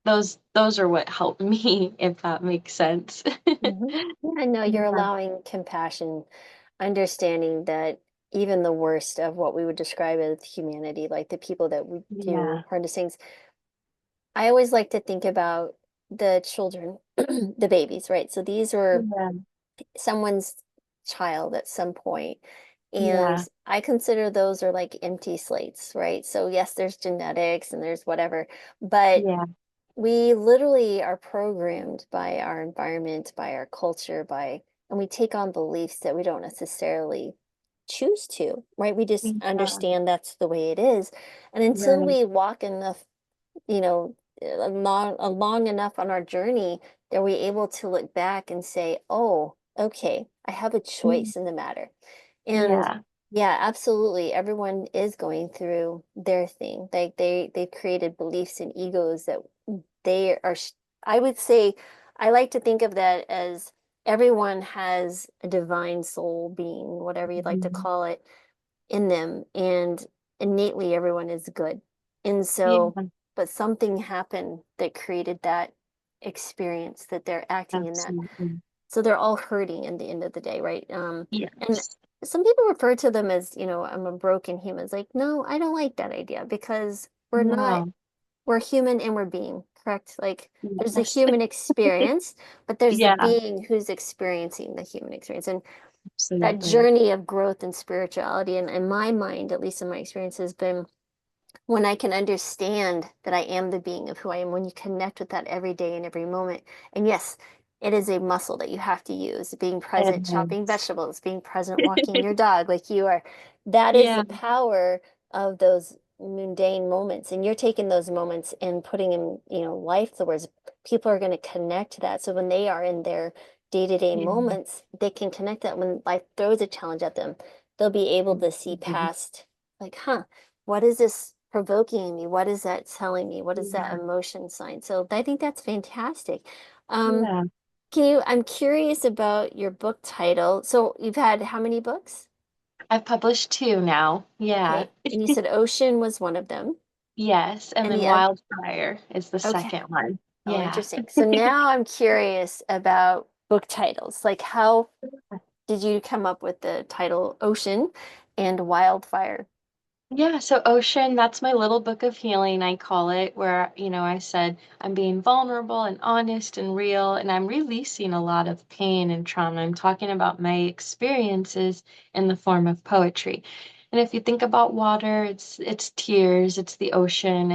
those are what helped me, if that makes sense. Mhm. I know you're Yeah, allowing compassion, understanding that even the worst of what we would describe as humanity, like the people that we yeah, do horrendous things, I always like to think about the children, the babies, right? So these were yeah, someone's child at some point, and yeah, I consider those are like empty slates, right? So yes, there's genetics and there's whatever, but yeah, we literally are programmed by our environment, by our culture, and we take on beliefs that we don't necessarily choose to, right? We just Yeah, understand that's the way it is. And until right. we walk enough, you know, long enough on our journey, are we able to look back and say, oh, okay, I have a Mm, choice in the matter. And yeah, yeah, absolutely. Everyone is going through their thing. Like they've created beliefs and egos that they are, I would say, I like to think of that as everyone has a divine soul being, whatever you'd like to mhm, call it, in them, and innately everyone is good. And so, yeah, but something happened that created that experience that they're acting in that. absolutely. So they're all hurting in the end of the day, right? And Yes. some people refer to them as, I'm a broken human. It's like, no, I don't like that idea because No, we're human and we're being, correct? Like there's a yes. human experience, but there's the Yeah, being who's experiencing the human experience. And that absolutely. journey of growth and spirituality, and in my mind, at least in my experience, has been when I can understand that I am the being of who I am, when you connect with that every day and every moment. And yes, it is a muscle that you have to use, being It present, chopping is. vegetables, being present, walking your dog like you are. That is Yeah, the power of those mundane moments. And you're taking those moments and putting in, life, the words people are going to connect to that. So when they are in their day-to-day yeah, moments, they can connect that when life throws a challenge at them. They'll be able to see absolutely. past, like, huh, what is this provoking in me? What is that telling me? What is that Yeah, emotion sign? So I think that's fantastic. Um, yeah. I'm curious about your book title. So you've had how many books? I've published two now. Yeah. Okay. And you said Ocean was one of them. Yes, and And then the other, Wildfire is the okay. second one. Oh, Yeah. interesting. So now I'm curious about book titles. Like, how did you come up with the title Ocean and Wildfire? Yeah, so Ocean, that's my little book of healing, I call it, where, I said I'm being vulnerable and honest and real, and I'm releasing a lot of pain and trauma. I'm talking about my experiences in the form of poetry. And if you think about water, it's tears, it's the ocean,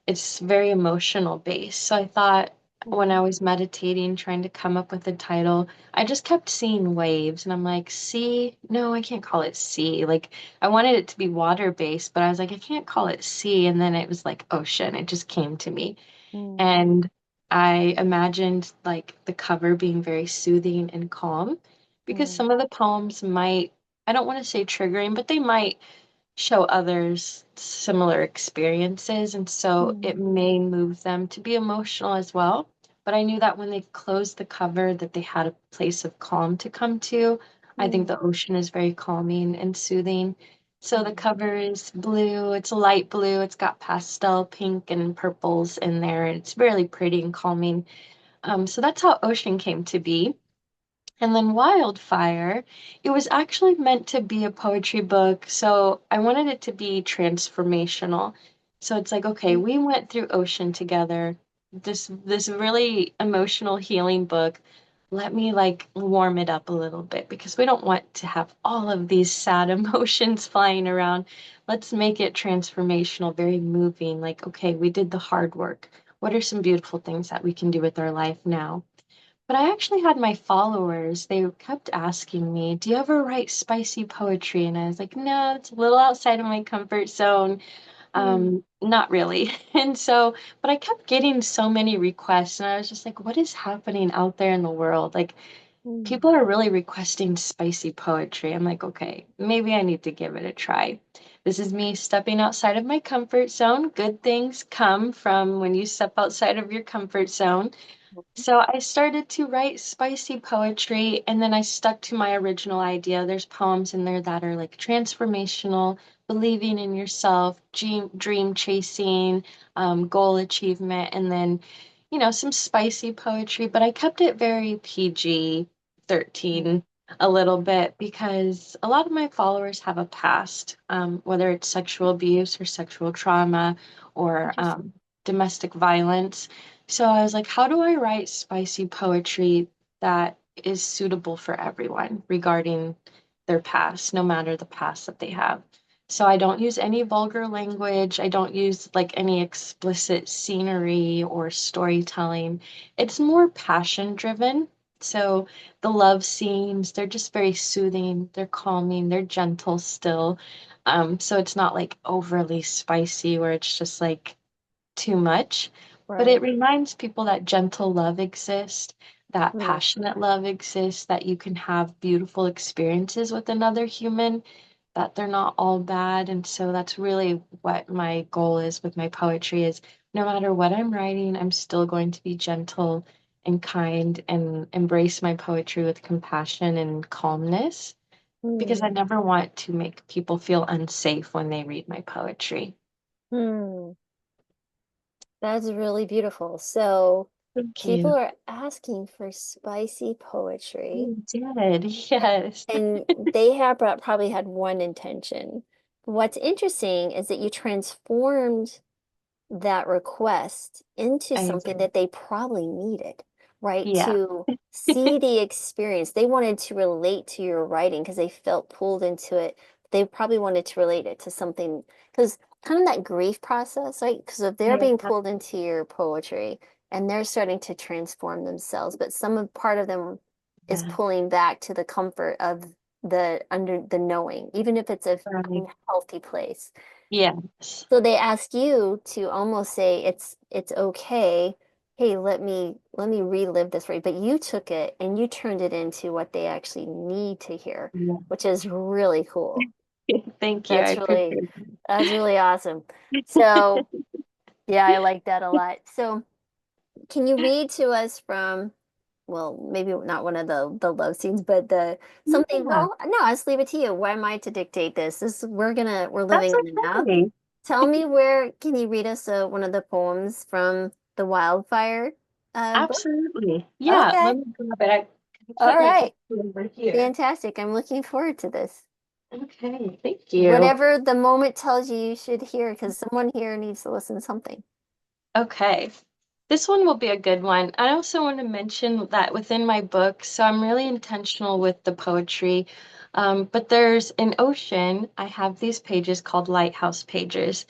it's very emotional based. So I thought when I Mhm. was meditating, trying to come up with a title, I just kept seeing waves and I'm like, sea? No, I can't call it sea. Like I wanted it to be water based, but I was like, I can't call it sea. And then it was like ocean. It just came to me. Mm, And I imagined like the cover being very soothing and calm because mm, some of the poems might, I don't want to say triggering, but they might show others similar experiences, and so it mm, may move them to be emotional as well. But I knew that when they closed the cover that they had a place of calm to come to. I think mm, the ocean is very calming and soothing. So the mm, cover is blue, it's a light blue, it's got pastel pink and purples in there, and it's really pretty and calming. So that's how Ocean came to be. And then Wildfire, it was actually meant to be a poetry book, so I wanted it to be transformational. So it's like, okay, mm, we went through Ocean together, this really emotional healing book. Let me like warm it up a little bit because we don't want to have all of these sad emotions flying around. Let's make it transformational, very moving. Like, okay, we did the hard work. What are some beautiful things that we can do with our life now? But I actually had my followers, they kept asking me, "Do you ever write spicy poetry?" And I was like, "No, it's a little outside of my comfort zone. mm, Not really." And so, but I kept getting so many requests, and I was just like, "What is happening out there in the world?" Like, mm, people are really requesting spicy poetry. I'm like, "Okay, maybe I need to give it a try." This is me stepping outside of my comfort zone. Good things come from when you step outside of your comfort zone. So I started to write spicy poetry and then I stuck to my original idea. There's poems in there that are like transformational, believing in yourself, dream chasing, goal achievement, and then, some spicy poetry. But I kept it very PG mm. 13 a little bit because a lot of my followers have a past, whether it's sexual abuse or sexual trauma or Interesting. domestic violence. So I was like, how do I write spicy poetry that is suitable for everyone regarding their past, no matter the past that they have? So I don't use any vulgar language. I don't use like any explicit scenery or storytelling. It's more passion driven. So the love scenes, they're just very soothing, they're calming, they're gentle still. So it's not like overly spicy where it's just like too much. But it Right. reminds people that gentle love exists, that Mm, passionate love exists, that you can have beautiful experiences with another human, that they're not all bad. And so that's really what my goal is with my poetry is no matter what I'm writing, I'm still going to be gentle and kind and embrace my poetry with compassion and calmness because I mm, never want to make people feel unsafe when they read my poetry. mm. That's really beautiful. So Thank people you. are asking for spicy poetry, You did, yes. and they have probably had one intention. What's interesting is that you transformed that request into I something did. that they probably needed, right? Yeah. To see the experience. They wanted to relate to your writing because they felt pulled into it. They probably wanted to relate it to something, because kind of that grief process, right? Because if they're being Yeah. pulled into your poetry and they're starting to transform themselves, but some of part of them is Yeah. pulling back to the comfort of the under the knowing, even if it's a Right. unhealthy place. Yes. So they ask you to almost say it's okay. Hey, let me relive this for you. But you took it and you turned it into what they actually need to hear, Yeah. which is really cool. Thank you. I That's really appreciate that's really awesome. it. So yeah, I like that a lot. So can you read to us from, well, maybe not one of the love scenes, but the something, Yeah, well, no, I'll just leave it to you. Why am I to dictate this? We're that's living in the now. okay. Tell me, where can you read us one of the poems from the Wildfire book? Absolutely. Yeah, Okay. let me grab it. I can All put my right. book over here. Fantastic. I'm looking forward to this. Okay, thank you. Whatever the moment tells you you should hear, because someone here needs to listen to something. Okay. This one will be a good one. I also want to mention that within my book, so I'm really intentional with the poetry. But there's an ocean. I have these pages called lighthouse pages,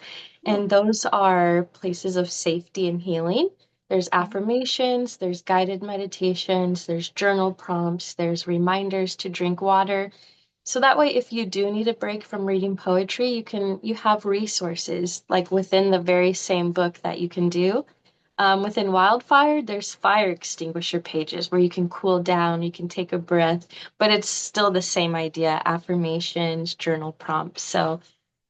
Hmm. and those are places of safety and healing. There's affirmations, there's guided meditations, there's journal prompts, there's reminders to drink water. So that way, if you do need a break from reading poetry, you have resources like within the very same book that you can do. Within Wildfire, there's fire extinguisher pages where you can cool down, you can take a breath, but it's still the same idea, affirmations, journal prompts. So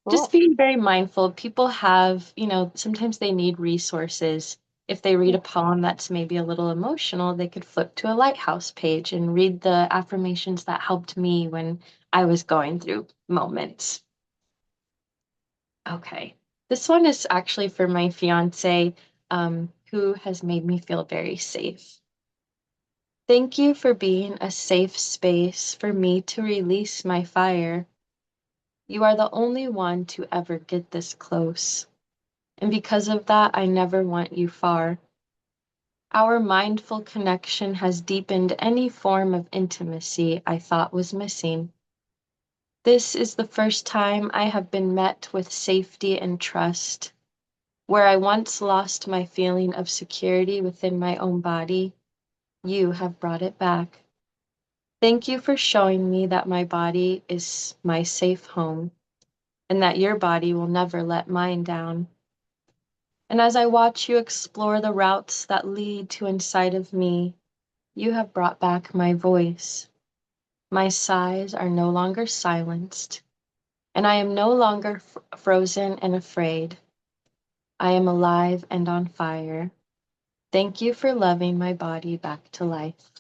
just Cool. being very mindful. People have, sometimes they need resources. If they read a poem that's maybe a little emotional, they could flip to a lighthouse page and read the affirmations that helped me when I was going through moments. Okay. This one is actually for my fiance, who has made me feel very safe. Thank you for being a safe space for me to release my fire. You are the only one to ever get this close. And because of that, I never want you far. Our mindful connection has deepened any form of intimacy I thought was missing. This is the first time I have been met with safety and trust. Where I once lost my feeling of security within my own body, you have brought it back. Thank you for showing me that my body is my safe home and that your body will never let mine down. And as I watch you explore the routes that lead to inside of me, you have brought back my voice. My sighs are no longer silenced, and I am no longer frozen and afraid. I am alive and on fire. Thank you for loving my body back to life.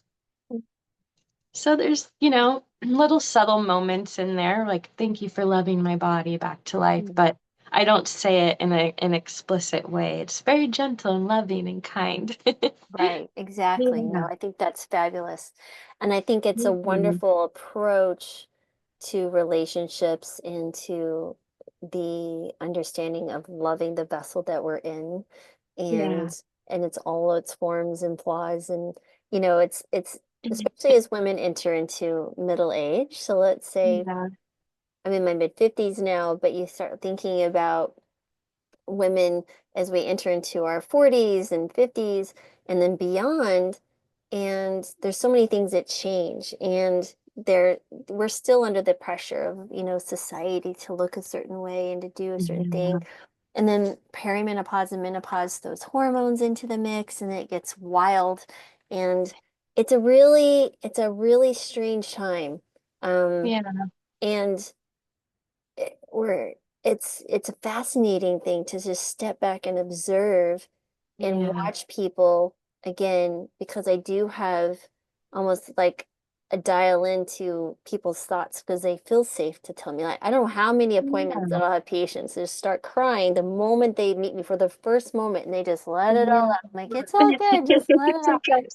So there's, little subtle moments in there, like, thank you for loving my body back to life, but I don't say it in an explicit way. It's very gentle and loving and kind. Right, exactly. No, Yeah. I think that's fabulous. And I think it's a Thank you. wonderful approach to relationships and to the understanding of loving the vessel that we're in, Yeah. and it's all its forms and flaws. And it's especially as women enter into middle age. So let's say Yeah. I'm in my mid 50s now, but you start thinking about women as we enter into our 40s and 50s and then beyond. And there's so many things that change. And we're still under the pressure of, society to look a certain way and to do a certain thing. Yeah, And then perimenopause and menopause throws hormones into the mix and it gets wild. And it's a really strange time. Um, yeah, and where it's a fascinating thing to just step back and observe and yeah, watch people again, because I do have almost like a dial into people's thoughts because they feel safe to tell me. Like, I don't know how many appointments yeah, that I'll have patients just start crying the moment they meet me for the first moment and they just let it all yeah. out. I'm like, it's all good, just let it It's out. okay.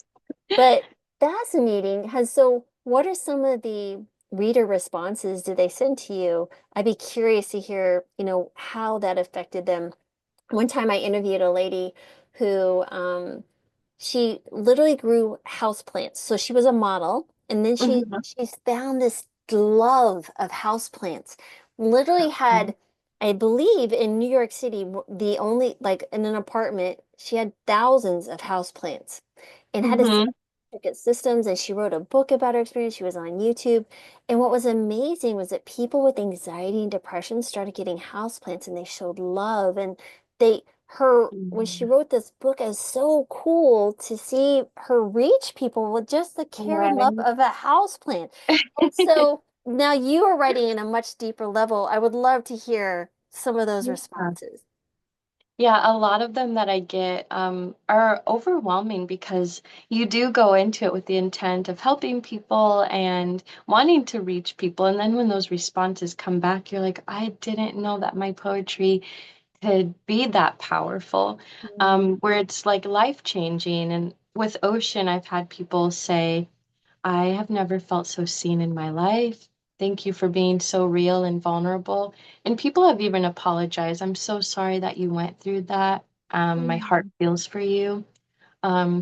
But fascinating. So what are some of the reader responses did they send to you? I'd be curious to hear, how that affected them. One time I interviewed a lady who she literally grew houseplants. So she was a model, and then she Mhm. she found this love of houseplants. Literally had, I believe, in New York City, the only like in an apartment, she had thousands of houseplants and had to set Mhm. up intricate systems. And she wrote a book about her experience. She was on YouTube. And what was amazing was that people with anxiety and depression started getting houseplants and they showed love. And when she Mhm. wrote this book, it was so cool to see her reach people with just the care and love Right. of a houseplant. And so now you are writing in a much deeper level. I would love to hear some of those Yeah. responses. Yeah, a lot of them that I get are overwhelming because you do go into it with the intent of helping people and wanting to reach people. And then when those responses come back, you're like, I didn't know that my poetry could be that powerful, Mm, where it's like life changing. And with Ocean, I've had people say, I have never felt so seen in my life. Thank you for being so real and vulnerable. And people have even apologized. I'm so sorry that you went through that. My heart mm, feels for you.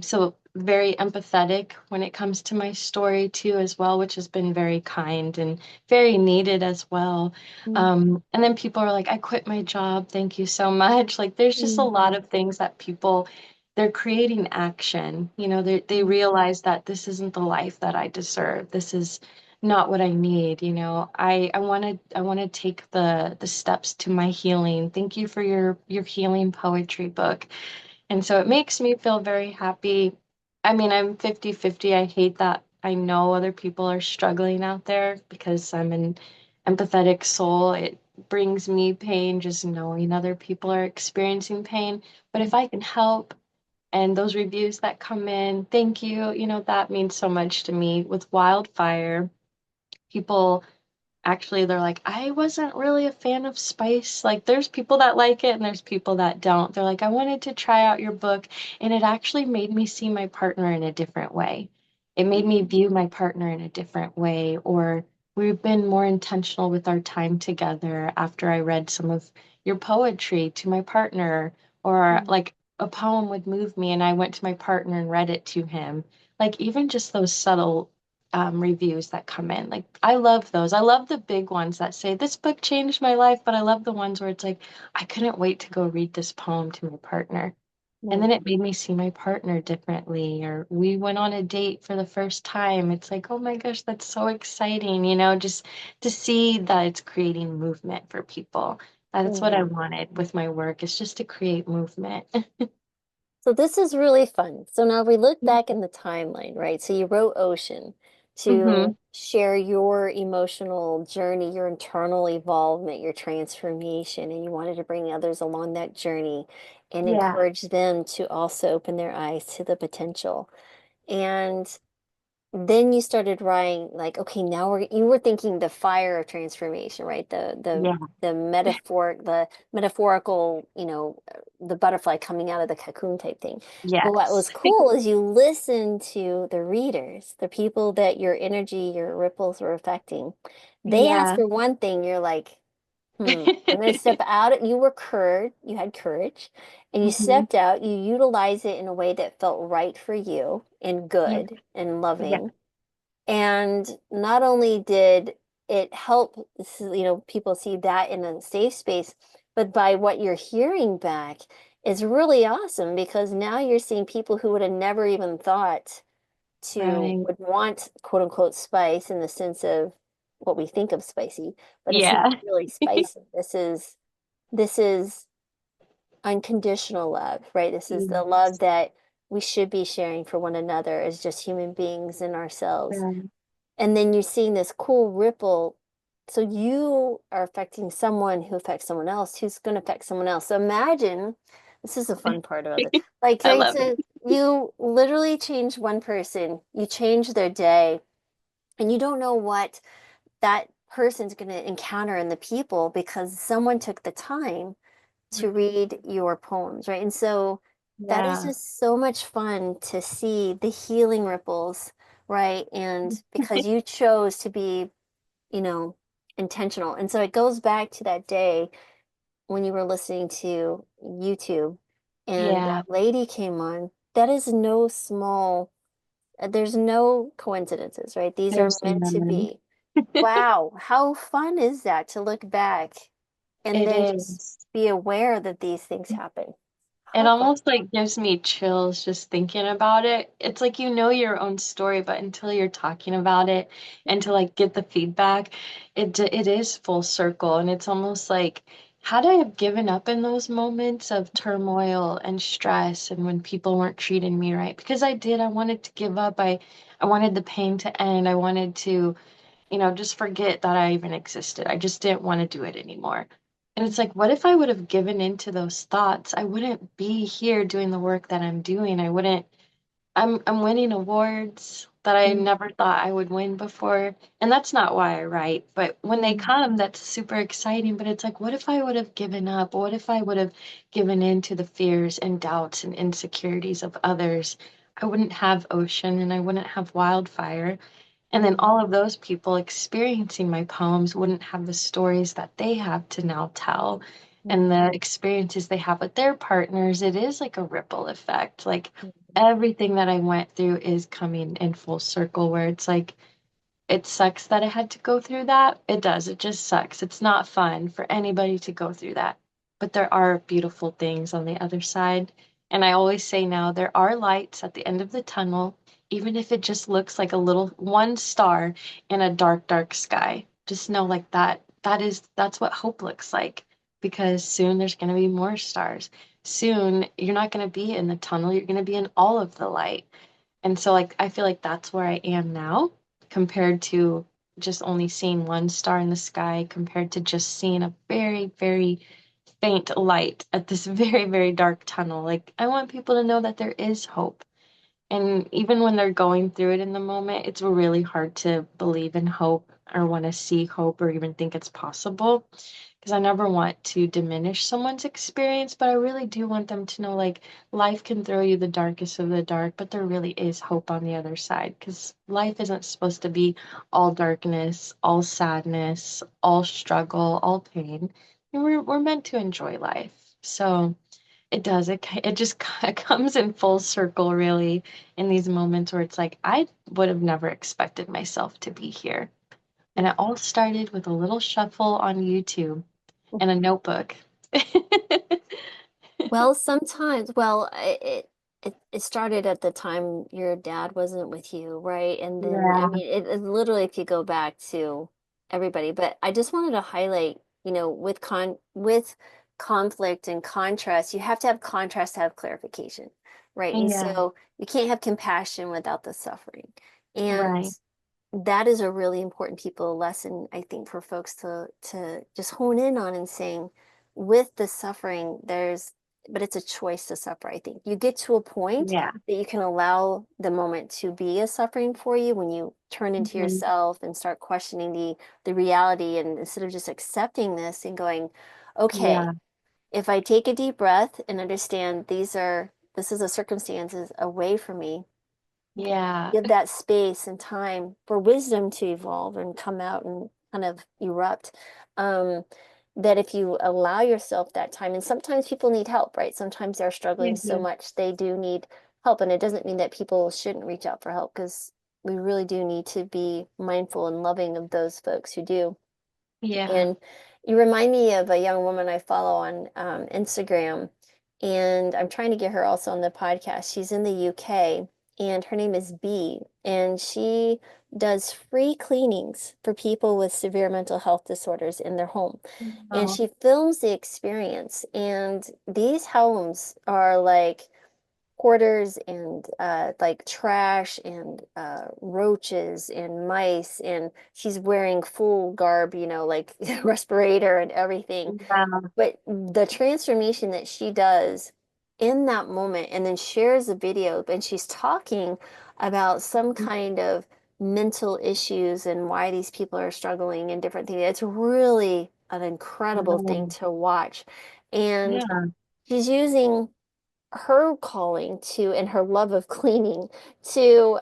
So very empathetic when it comes to my story too, as well, which has been very kind and very needed as well. mm, And then people are like, I quit my job. Thank you so much. Like there's just a mm, lot of things that people they're creating action. They mm, realize that this isn't the life that I deserve. This is not what I need. I want to take the steps to my healing. Thank you for your healing poetry book. And so it makes me feel very happy. I mean, I'm 50-50. I hate that I know other people are struggling out there because I'm an empathetic soul. It brings me pain just knowing other people are experiencing pain. But if I can help and those reviews that come in, thank you. That means so much to me. With Wildfire, people actually they're like, I wasn't really a fan of spice. Like there's people that like it and there's people that don't. They're like, I wanted to try out your book and it actually made me see my partner in a different way. It made me view my partner in a different way, or we've been more intentional with our time together after I read some of your poetry to my partner, or mm, like a poem would move me and I went to my partner and read it to him. Like even just those subtle reviews that come in. Like I love those. I love the big ones that say this book changed my life, but I love the ones where it's like I couldn't wait to go read this poem to my partner. And mm. then it made me see my partner differently, or we went on a date for the first time. It's like, oh my gosh, that's so exciting, just to see that it's creating movement for people. That's what I Mm. wanted with my work, is just to create movement. So this is really fun. So now we look back in the timeline, right? So you wrote Ocean Hmm. to share your emotional journey, your internal evolvement, your transformation, and you wanted to bring others along that journey and Yeah. encourage them to also open their eyes to the potential. And then you started writing like, okay, now you were thinking the fire of transformation, right? Yeah. The metaphorical, the butterfly coming out of the cocoon type thing. But what Yes. was cool is you listened to the readers, the people that your energy, your ripples were affecting. They asked Yeah. for one thing, you're like, I'm going to step out. You had courage, and you Hmm. stepped out. You utilized it in a way that felt right for you and Yeah. good and Yeah. loving. And not only did it help, people see that in a safe space, but by what you're hearing back is really awesome because now you're seeing people who would have never even thought to Right. would want quote unquote spice in the sense of what we think of spicy, but it's not Yeah. really spicy. This is unconditional love, right? This is the love Yes. that we should be sharing for one another as just human beings and ourselves. Yeah. And then you're seeing this cool ripple. So you are affecting someone who affects someone else, who's going to affect someone else. So imagine, this is the fun part about it. Like, I right, love so you literally change one person, you change their day, and you don't know what that person's going to encounter in the people because someone took the time to it. read your poems, right? And so that is Yeah. just so much fun to see the healing ripples, right? And because you chose to be, you know, intentional. And so it goes back to that day when you were listening to YouTube and Yeah. that lady came on. That is no small, there's no coincidences, right? These are There's meant to none. be. Wow, how fun is that to look back and It then just is. be aware that these things happen? It How fun. almost like gives me chills just thinking about it. It's like you know your own story, but until you're talking about it and to like get the feedback, it is full circle. And it's almost like, had I have given up in those moments of turmoil and stress and when people weren't treating me right? Because I did, I wanted to give up. I wanted the pain to end. I wanted to just forget that I even existed. I just didn't want to do it anymore. And it's like, what if I would have given into those thoughts? I wouldn't be here doing the work that I'm doing. I wouldn't, I'm winning awards that I Mm, never thought I would win before. And that's not why I write. But when they mm, come, that's super exciting. But it's like, what if I would have given up? What if I would have given in to the fears and doubts and insecurities of others? I wouldn't have ocean and I wouldn't have wildfire. And then mm, all of those people experiencing my poems wouldn't have the stories that they have to now tell and mm, the experiences they have with their partners. It is like a ripple effect. Like mm, everything that I went through is coming in full circle where it's like, it sucks that I had to go through that. It does. It just sucks. It's not fun for anybody to go through that. But there are beautiful things on the other side. And I always say now there are lights at the end of the tunnel, even if it just looks like a little one star in a dark, dark sky. Just know like that's what hope looks like because soon there's going to be more stars. Soon you're not going to be in the tunnel, you're going to be in all of the light. And so like I feel like that's where I am now compared to just only seeing one star in the sky compared to just seeing a very, very faint light at this very, very dark tunnel. Like I want people to know that there is hope. And even when they're going through it in the moment, it's really hard to believe in hope or want to see hope or even think it's possible. Because I never want to diminish someone's experience, but I really do want them to know like life can throw you the darkest of the dark, but there really is hope on the other side. Because life isn't supposed to be all darkness, all sadness, all struggle, all pain. We're meant to enjoy life. So. It does. It just comes in full circle, really, in these moments where it's like, I would have never expected myself to be here. And it all started with a little shuffle on YouTube mm. and a notebook. Well, sometimes, well, it started at the time your dad wasn't with you, right? And then, I Yeah, mean, it literally, if you go back to everybody, but I just wanted to highlight, with conflict and contrast, you have to have contrast to have clarification, right? And yeah, so you can't have compassion without the suffering. And right. that is a really important people lesson, I think, for folks to just hone in on and saying, with the suffering, but it's a choice to suffer, I think. You get to a point Yeah. that you can allow the moment to be a suffering for you when you turn into Hmm. yourself and start questioning the reality and instead of just accepting this and going, okay, Yeah, if I take a deep breath and understand this is a circumstances away from me, yeah, give that space and time for wisdom to evolve and come out and kind of erupt. Um, that if you allow yourself that time, and sometimes people need help, right? Sometimes they're struggling so hmm, much they do need help, and it doesn't mean that people shouldn't reach out for help because we really do need to be mindful and loving of those folks who do. Yeah. And you remind me of a young woman I follow on Instagram, and I'm trying to get her also on the podcast. She's in the UK, and her name is Bee, and she does free cleanings for people with severe mental health disorders in their home. And Wow. she films the experience, and these homes are like quarters and like trash and roaches and mice, and she's wearing full garb, like respirator and everything. Yeah. But the transformation that she does in that moment, and then shares a video, and she's talking about some kind of mental issues and why these people are struggling and different things. It's really an incredible thing Wow. to watch. And Yeah. she's using her calling to and her love of cleaning to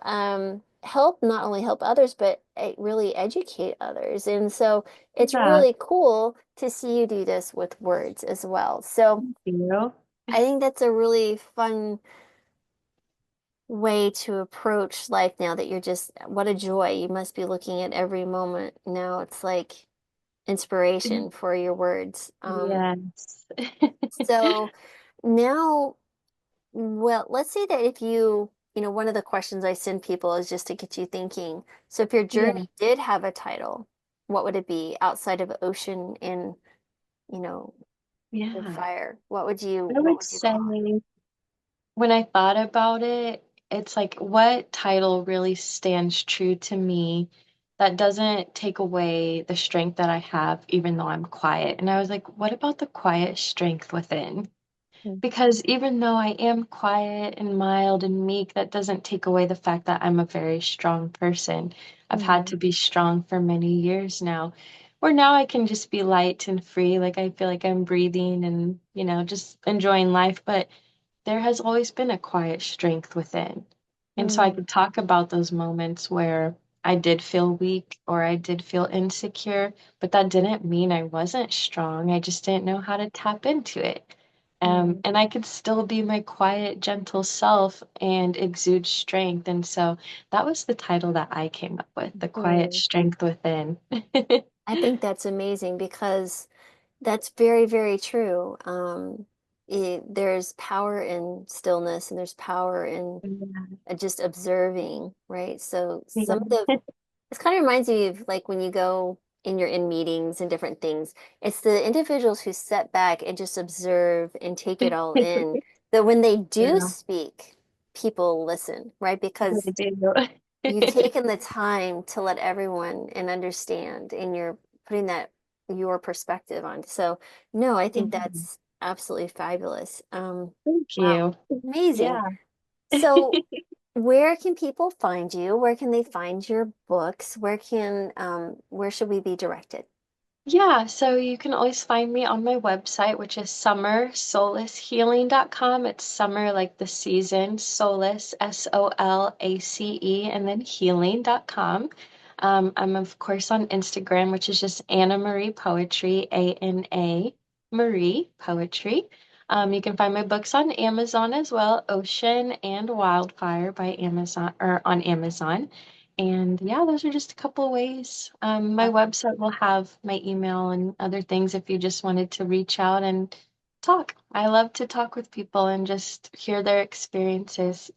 help not only help others but really educate others. And so it's Yeah. really cool to see you do this with words as well. So Thank you. I think that's a really fun way to approach life now that you're just, what a joy. You must be looking at every moment now. It's like inspiration for your words. Yes. So now, well, let's say that if one of the questions I send people is just to get you thinking. So if your Yeah. journey did have a title, what would it be outside of ocean and, you know, and Yeah. fire? What would you I what would would you say call it? when I thought about it, it's like what title really stands true to me that doesn't take away the strength that I have, even though I'm quiet. And I was like, what about the quiet strength within? Mm. Because even though I am quiet and mild and meek, that doesn't take away the fact that I'm a very strong person. I've had Mm. to be strong for many years now, where now I can just be light and free. Like I feel like I'm breathing and, just enjoying life. But there has always been a quiet strength within. And so I Mm. could talk about those moments where I did feel weak or I did feel insecure, but that didn't mean I wasn't strong. I just didn't know how to tap into it. Mm. And I could still be my quiet, gentle self and exude strength. And so that was the title that I came up with, The Quiet Mm. Strength Within. I think that's amazing because that's very, very true. There's power in stillness, and there's power in just observing, right? So Yeah. some of the this kind of reminds me of like when you go and you're in meetings and different things. It's the individuals who step back and just observe and take it all in, that when they do Yeah, speak, people listen, right? they Because do. you've taken the time to let everyone and understand, and you're putting that your perspective on. So no, I think Mhm. that's absolutely fabulous. Thank Wow, you. amazing. Yeah. So where can people find you? Where can they find your books? Where should we be directed? Yeah, so you can always find me on my website, which is summersolacehealing.com. It's summer like the season, solace, Solace, and then healing.com. I'm of course on Instagram, which is just Anna Marie Poetry, ANA Marie Poetry. You can find my books on Amazon as well, Ocean and Wildfire by Amazon or on Amazon. And yeah, those are just a couple of ways. My website will have my email and other things if you just wanted to reach out and talk. I love to talk with people and just hear their experiences.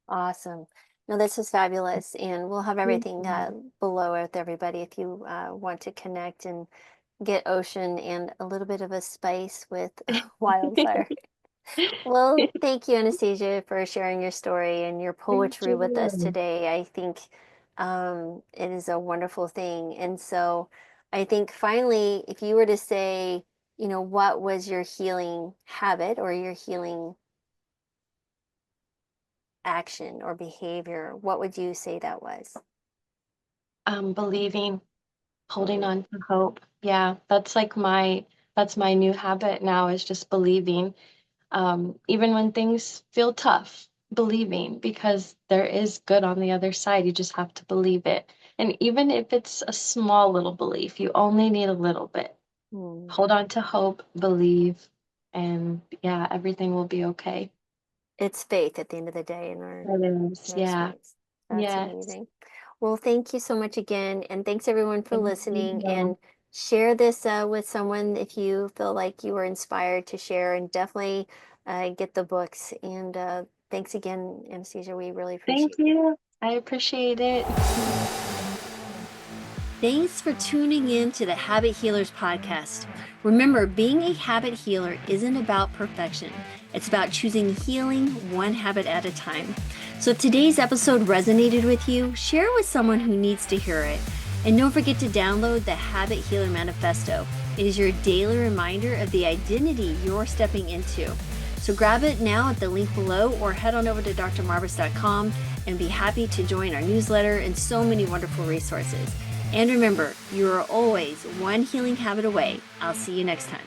Awesome. No, this was fabulous, and we'll have Thank everything you. below with everybody if you want to connect and get Ocean and a little bit of a spice with Wildfire. Well, thank you, Anastasia, for sharing your story and your Thank poetry with us you. today. I think it is a wonderful thing. And so I think finally, if you were to say, what was your healing habit or your healing action or behavior, what would you say that was? Believing, holding Believe. on to hope. Yeah, that's my new habit now is just believing. Even when things feel tough, believing because there is good on the other side. You just have to believe it. And even if it's a small little belief, you only need a little bit. Hmm. Hold on to hope, believe, and yeah, everything will be okay. It's faith at the end of the day in It is, our yeah. experience. That's Yes. amazing. Well, thank you so much again. And thanks everyone for Thank listening. you. And share this with someone if you feel like you were inspired to share, and definitely get the books. And thanks again, Anastasia. We really Thank appreciate it. you. I appreciate it. Thanks for tuning in to the Habit Healers podcast. Remember, being a habit healer isn't about perfection. It's about choosing healing one habit at a time. So if today's episode resonated with you, share it with someone who needs to hear it. And don't forget to download the Habit Healer Manifesto. It is your daily reminder of the identity you're stepping into. So grab it now at the link below, or head on over to drmarbus.com and be happy to join our newsletter and so many wonderful resources. And remember, you are always one healing habit away. I'll see you next time.